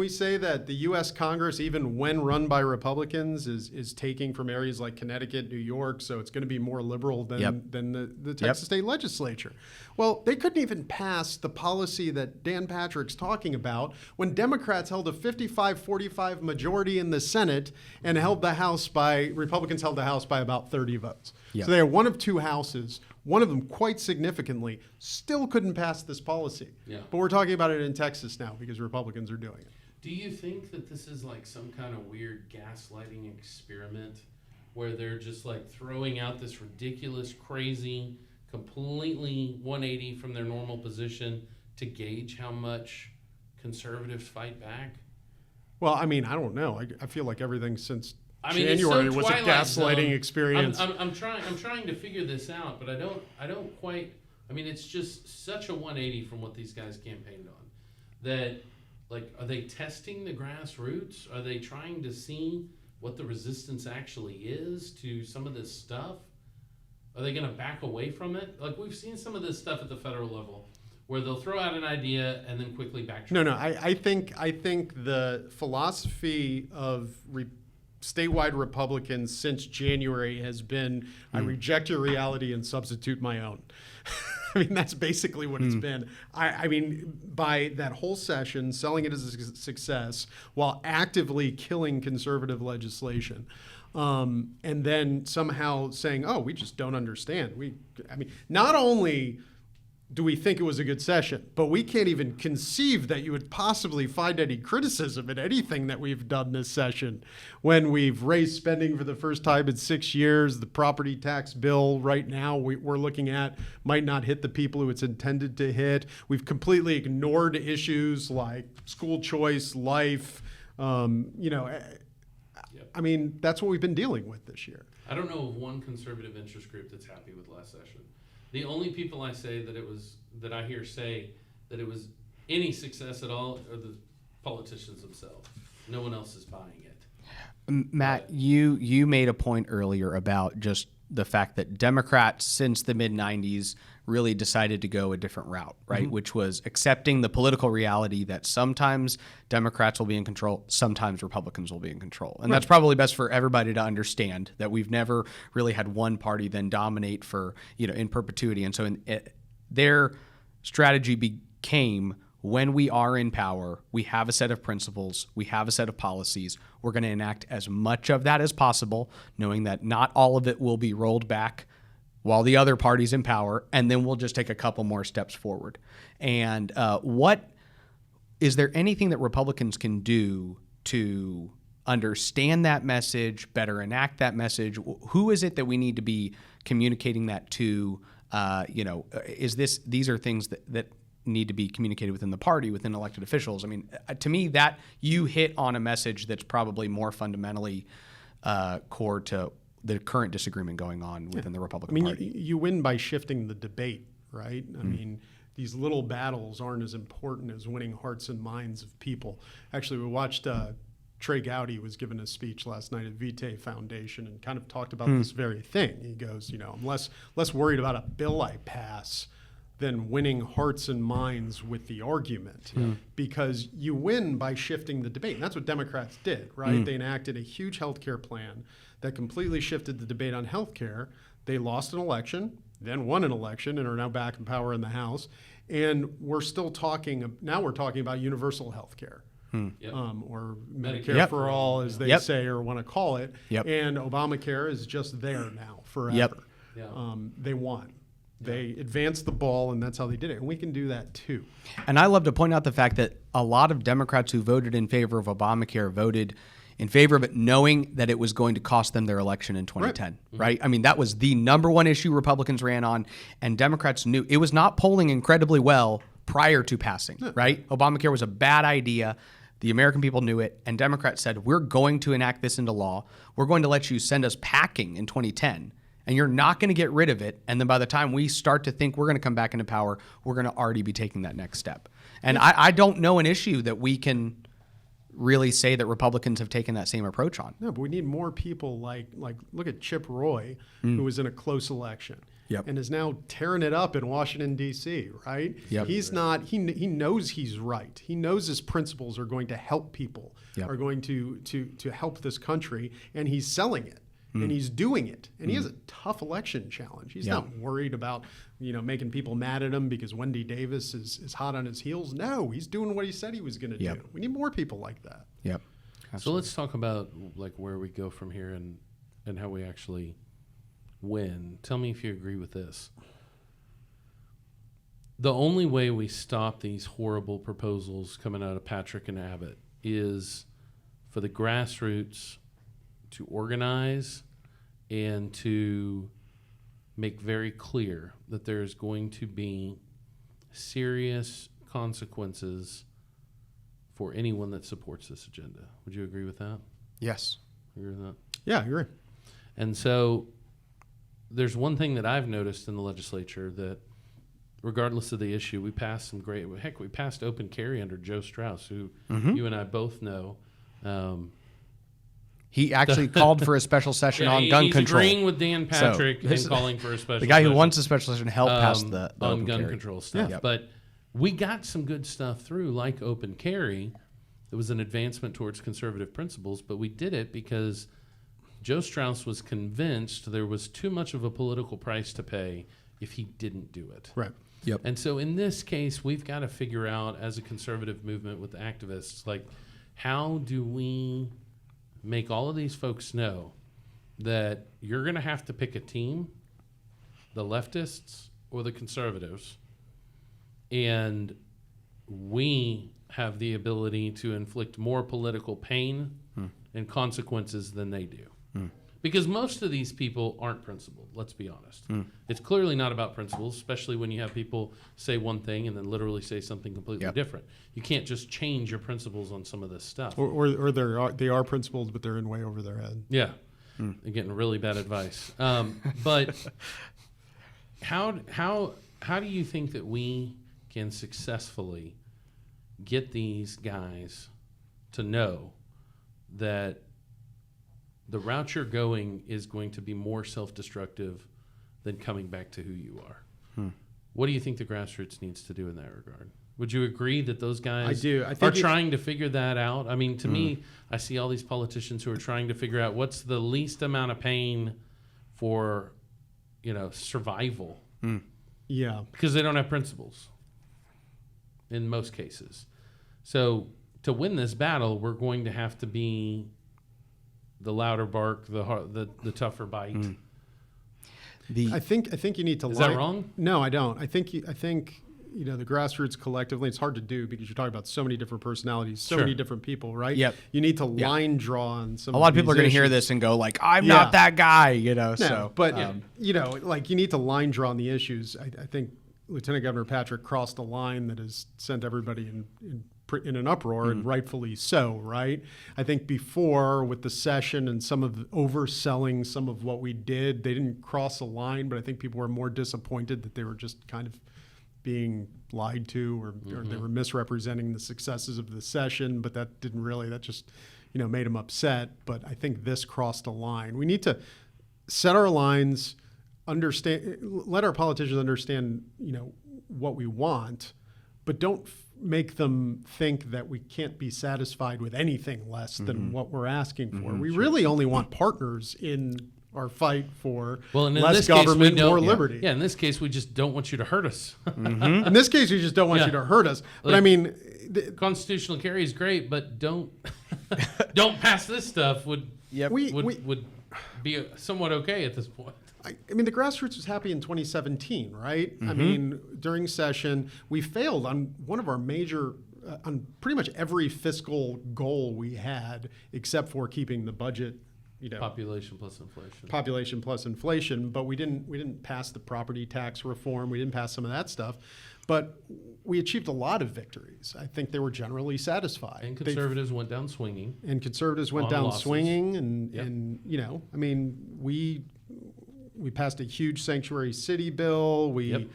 we say that the U.S. Congress, even when run by Republicans, is taking from areas like Connecticut, New York, so it's going to be more liberal than the Texas state legislature? Well, they couldn't even pass the policy that Dan Patrick's talking about when Democrats held a 55-45 majority in the Senate and held the House by Republicans held the House by about 30 votes. Yep. So they had one of two houses. One of them, quite significantly, still couldn't pass this policy. Yeah. But we're talking about it in Texas now because Republicans are doing it. Do you think that this is like some kind of weird gaslighting experiment where they're just like throwing out this ridiculous, crazy, completely 180 from their normal position to gauge how much conservatives fight back? Well, I mean, I don't know. I feel like everything since I mean, it's so January was a Twilight gaslighting Zone. experience. I'm trying to figure this out, but I don't quite. I mean, it's just such a 180 from what these guys campaigned on. That, like, are they testing the grassroots? Are they trying to see what the resistance actually is to some of this stuff? Are they going to back away from it? Like, we've seen some of this stuff at the federal level, where they'll throw out an idea and then quickly backtrack. No. I think the philosophy of statewide Republicans since January has been, I reject your reality and substitute my own. I mean, that's basically what it's been. I mean, by that whole session, selling it as a success while actively killing conservative legislation. And then somehow saying, oh, we just don't understand. I mean, not only do we think it was a good session, but we can't even conceive that you would possibly find any criticism in anything that we've done this session when we've raised spending for the first time in 6 years. The property tax bill right now we're looking at might not hit the people who it's intended to hit. We've completely ignored issues like school choice, life, I mean, that's what we've been dealing with this year. I don't know of one conservative interest group that's happy with last session. The only people I say that I hear say that it was any success at all are the politicians themselves. No one else is buying it. Matt, you made a point earlier about just the fact that Democrats since the mid-90s really decided to go a different route, right? Mm-hmm. Which was accepting the political reality that sometimes Democrats will be in control, sometimes Republicans will be in control. And that's probably best for everybody to understand that we've never really had one party then dominate for, in perpetuity. And so their strategy became, when we are in power, we have a set of principles, we have a set of policies. We're going to enact as much of that as possible, knowing that not all of it will be rolled back while the other party's in power, and then we'll just take a couple more steps forward. And is there anything that Republicans can do to understand that message, better enact that message? Who is it that we need to be communicating that to? These are things that need to be communicated within the party, within elected officials. I mean, to me, that you hit on a message that's probably more fundamentally core to the current disagreement going on within the Republican Party. You win by shifting the debate, right? I mean, these little battles aren't as important as winning hearts and minds of people. Actually, we watched Trey Gowdy was given a speech last night at Vitae Foundation and kind of talked about this very thing. He goes, I'm less worried about a bill I pass than winning hearts and minds with the argument, because you win by shifting the debate. And that's what Democrats did, right? They enacted a huge health care plan that completely shifted the debate on health care. They lost an election, then won an election, and are now back in power in the House. And we're still talking about universal health care. Or Medicare for all, as they say or want to call it. And Obamacare is just there now forever. They won. They advanced the ball, and that's how they did it. And we can do that too. And I love to point out the fact that a lot of Democrats who voted in favor of Obamacare voted in favor of it knowing that it was going to cost them their election in 2010, right? I mean, that was the number one issue Republicans ran on, and Democrats knew it was not polling incredibly well prior to passing, right? Obamacare was a bad idea. The American people knew it, and Democrats said, we're going to enact this into law. We're going to let you send us packing in 2010, and you're not going to get rid of it. And then by the time we start to think we're going to come back into power, we're going to already be taking that next step. And I don't know an issue that we can really say that Republicans have taken that same approach on. No, but we need more people like look at Chip Roy, who was in a close election. Yep. And is now tearing it up in Washington, D.C., right? Yep. He's not, he knows he's right. He knows his principles are going to help people, Yep. are going to help this country, and he's selling it. And he's doing it. And he has a tough election challenge. He's not worried about, making people mad at him because Wendy Davis is hot on his heels. No, he's doing what he said he was going to do. We need more people like that. Yep. So let's talk about like where we go from here and how we actually win. Tell me if you agree with this. The only way we stop these horrible proposals coming out of Patrick and Abbott is for the grassroots to organize and to make very clear that there is going to be serious consequences for anyone that supports this agenda. Would you agree with that? Yes. Agree with that? Yeah, I agree. And so there's one thing that I've noticed in the legislature that regardless of the issue, we passed we passed open carry under Joe Strauss, who you and I both know. He actually called for a special session on gun he's control. agreeing with Dan Patrick and calling for a special The guy who session, wants a special session helped pass the on open gun carry. control stuff. Yep. But we got some good stuff through, like open carry. It was an advancement towards conservative principles, but we did it because Joe Strauss was convinced there was too much of a political price to pay if he didn't do it. Right. Yep. And so in this case, we've got to figure out as a conservative movement with activists, like, how do we make all of these folks know that you're going to have to pick a team, the leftists or the conservatives, and we have the ability to inflict more political pain and consequences than they do. Because most of these people aren't principled, let's be honest. It's clearly not about principles, especially when you have people say one thing and then literally say something completely different. You can't just change your principles on some of this stuff. Or they are principled, but they're in way over their head. Yeah. They're getting really bad advice. But how do you think that we can successfully get these guys to know that the route you're going is going to be more self-destructive than coming back to who you are? What do you think the grassroots needs to do in that regard? Would you agree that those guys are trying to figure that out? I mean, to me, I see all these politicians who are trying to figure out what's the least amount of pain for, survival. Yeah. Because they don't have principles in most cases. So to win this battle, we're going to have to be the louder bark, the tougher bite. I think you need to. Is that wrong? No, I don't. I think the grassroots collectively. It's hard to do because you're talking about so many different personalities, so many different people, right? Yep. You need to line draw on some. A lot of people are going to hear this and go like, "I'm not that guy," No, So, but like you need to line draw on the issues. I think Lieutenant Governor Patrick crossed a line that has sent everybody in an uproar, and rightfully so, right? I think before, with the session and some of the overselling some of what we did, they didn't cross a line, but I think people were more disappointed that they were just kind of being lied to or they were misrepresenting the successes of the session, but that just made them upset. But I think this crossed a line. We need to set our lines, let our politicians understand, what we want, but don't make them think that we can't be satisfied with anything less than what we're asking for. We really only want partners in our fight for less government, more liberty. Yeah, in this case, we just don't want you to hurt us. In this case, we just don't want you to hurt us. But I mean, constitutional carry is great, but don't pass this stuff would be somewhat okay at this point. I mean, the grassroots was happy in 2017, right? I mean, during session, we failed on one of our major, on pretty much every fiscal goal we had, except for keeping the budget, Population plus inflation. But we didn't pass the property tax reform. We didn't pass some of that stuff. But we achieved a lot of victories. I think they were generally satisfied. And conservatives went down swinging. And conservatives went On down losses. swinging, Yep. and I mean, we passed a huge sanctuary city bill. We, Yep.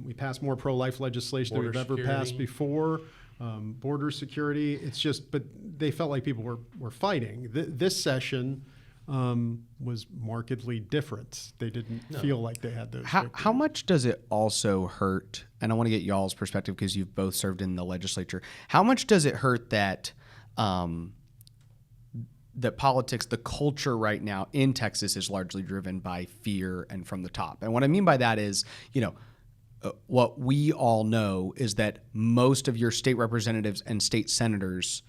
We passed more pro-life legislation than Border we've ever security. passed before. Border security. It's just, but they felt like people were fighting. This session was markedly different. They didn't feel like they had those. How much does it also hurt? And I want to get y'all's perspective because you've both served in the legislature. How much does it hurt that that politics, the culture right now in Texas is largely driven by fear and from the top? And what I mean by that is, what we all know is that most of your state representatives and state senators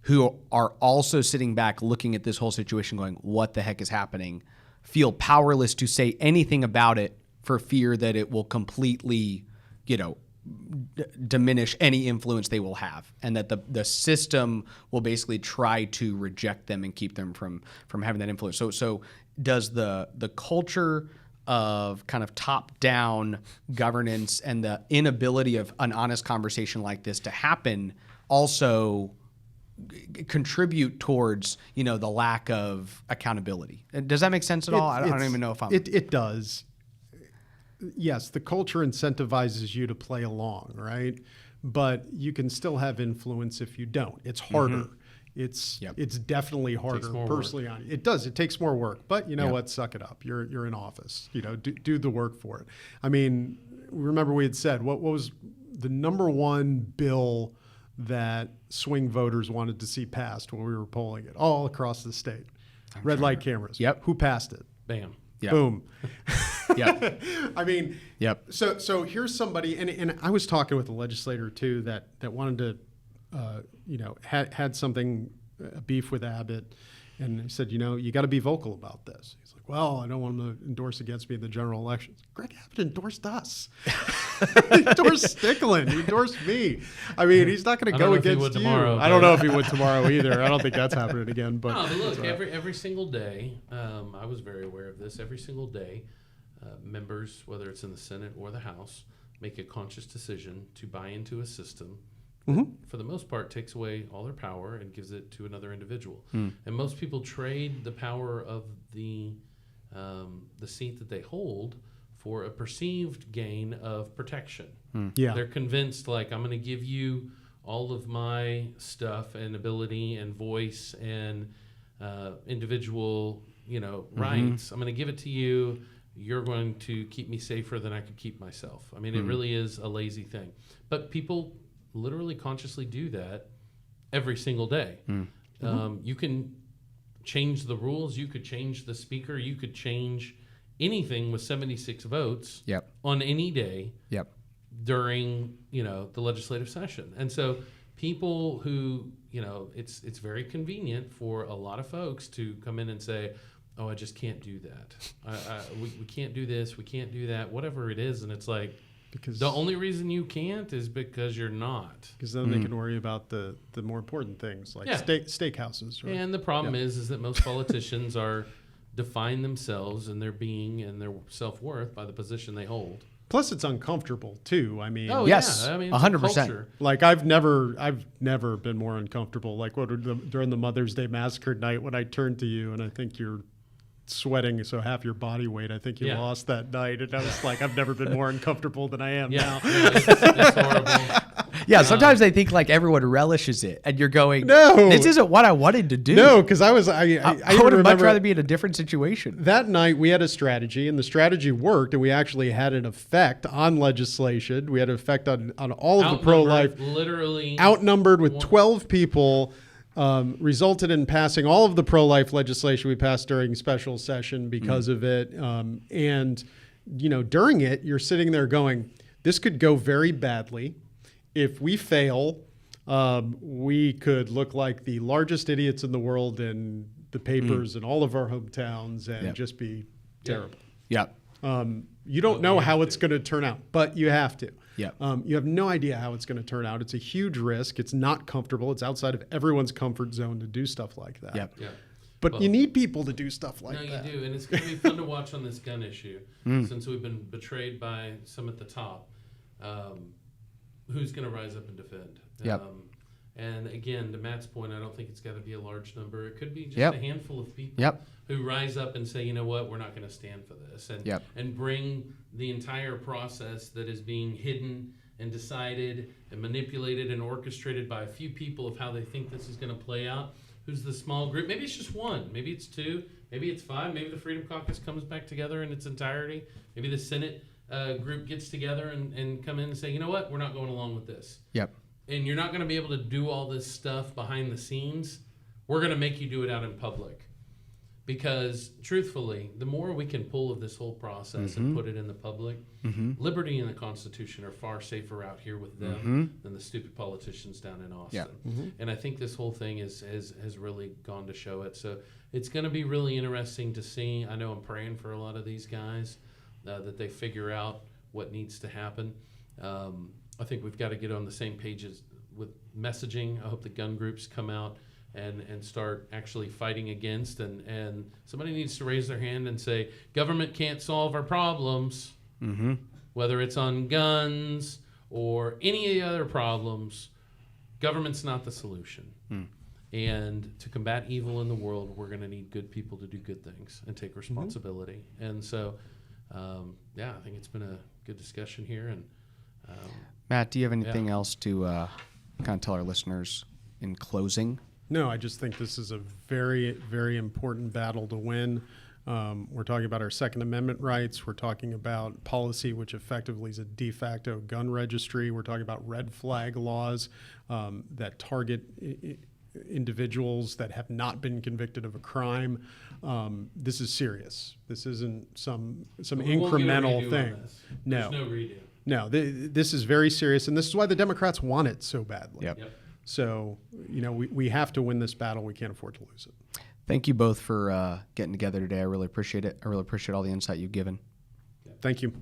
who are also sitting back looking at this whole situation going, what the heck is happening, feel powerless to say anything about it for fear that it will completely, diminish any influence they will have, and that the system will basically try to reject them and keep them from having that influence. So does the culture of kind of top-down governance and the inability of an honest conversation like this to happen also contribute towards the lack of accountability? Does that make sense at all? I don't even know if I'm. It does. Yes, the culture incentivizes you to play along, right? But you can still have influence if you don't. It's harder. It's definitely harder personally on you. It does. It takes more work. But you know what? Suck it up. You're in office. Do the work for it. I mean, remember we had said what was the number one bill that swing voters wanted to see passed when we were polling it all across the state? Red light cameras. Yep. Who passed it? Bam. Yep. Boom. Yep. I mean, Yep. So here's somebody, and I was talking with a legislator too that wanted to, had something, beef with Abbott, and he said, you got to be vocal about this. He's like, well, I don't want him to endorse against me in the general elections. Greg Abbott endorsed us. He endorsed Stickland. He endorsed me. I mean, he's not going to go against you. Tomorrow, I don't know if he would tomorrow either. I don't think that's happening again. But no, but look, every single day, I was very aware of this. Every single day, members, whether it's in the Senate or the House, make a conscious decision to buy into a system that, for the most part, takes away all their power and gives it to another individual. And most people trade the power of the seat that they hold for a perceived gain of protection. Yeah. They're convinced, like, I'm going to give you all of my stuff and ability and voice and individual, rights. I'm going to give it to you. You're going to keep me safer than I could keep myself. I mean, it really is a lazy thing. But people literally consciously do that every single day. You can change the rules. You could change the speaker. You could change anything with 76 votes on any day during, the legislative session. And so people who, it's very convenient for a lot of folks to come in and say, oh, I just can't do that. We can't do this. We can't do that, whatever it is. And it's like, because the only reason you can't is because you're not. Because then they can worry about the more important things like steakhouses. Right? And the problem is that most politicians define themselves and their being and their self-worth by the position they hold. Plus, it's uncomfortable too. I mean, yes, yeah. I mean, 100%. Like I've never been more uncomfortable. Like during the Mother's Day massacre night when I turned to you and I think you're sweating so half your body weight. I think you lost that night, and I was like, I've never been more uncomfortable than I am now. It's horrible. Yeah, sometimes they think like everyone relishes it, and you're going, no, this isn't what I wanted to do. No, because I would have much rather be in a different situation. That night we had a strategy, and the strategy worked, and we actually had an effect on legislation. We had an effect on all of the pro-life. Literally outnumbered with 12 people. Resulted in passing all of the pro-life legislation we passed during special session because of it. And, during it, you're sitting there going, this could go very badly. If we fail, we could look like the largest idiots in the world in the papers in all of our hometowns and just be terrible. Yep. You don't know you how have it's to. going to turn out, but you have to. Yep. You have no idea how it's going to turn out. It's a huge risk. It's not comfortable. It's outside of everyone's comfort zone to do stuff like that. Yep. Yeah. But Well, you need people to do stuff like no, that. you do, and it's going to be fun to watch on this gun issue since we've been betrayed by some at the top. Who's going to rise up and defend? Yep. And again, to Matt's point, I don't think it's got to be a large number. It could be just Yep. a handful of people Yep. who rise up and say, you know what, we're not going to stand for this, and Yep. and bring the entire process that is being hidden and decided and manipulated and orchestrated by a few people of how they think this is going to play out. Who's the small group? Maybe it's just one. Maybe it's two. Maybe it's five. Maybe the Freedom Caucus comes back together in its entirety. Maybe the Senate group gets together and come in and say, you know what, we're not going along with this. Yep. And you're not going to be able to do all this stuff behind the scenes. We're going to make you do it out in public. Because truthfully, the more we can pull of this whole process and put it in the public, liberty and the Constitution are far safer out here with them than the stupid politicians down in Austin. Yeah. And I think this whole thing has really gone to show it. So it's going to be really interesting to see. I know I'm praying for a lot of these guys that they figure out what needs to happen. I think we've got to get on the same pages with messaging. I hope the gun groups come out and start actually fighting against, and somebody needs to raise their hand and say, government can't solve our problems, whether it's on guns or any of the other problems. Government's not the solution. And to combat evil in the world, we're going to need good people to do good things and take responsibility. And so, I think it's been a good discussion here. And Matt, do you have anything else to kind of tell our listeners in closing? No, I just think this is a very, very important battle to win. We're talking about our Second Amendment rights. We're talking about policy, which effectively is a de facto gun registry. We're talking about red flag laws that target individuals that have not been convicted of a crime. This is serious. This isn't some we won't get a incremental redo thing. on this. No. There's no redo. No, this is very serious, and this is why the Democrats want it so badly. Yep. So, we have to win this battle. We can't afford to lose it. Thank you both for getting together today. I really appreciate it. I really appreciate all the insight you've given. Thank you.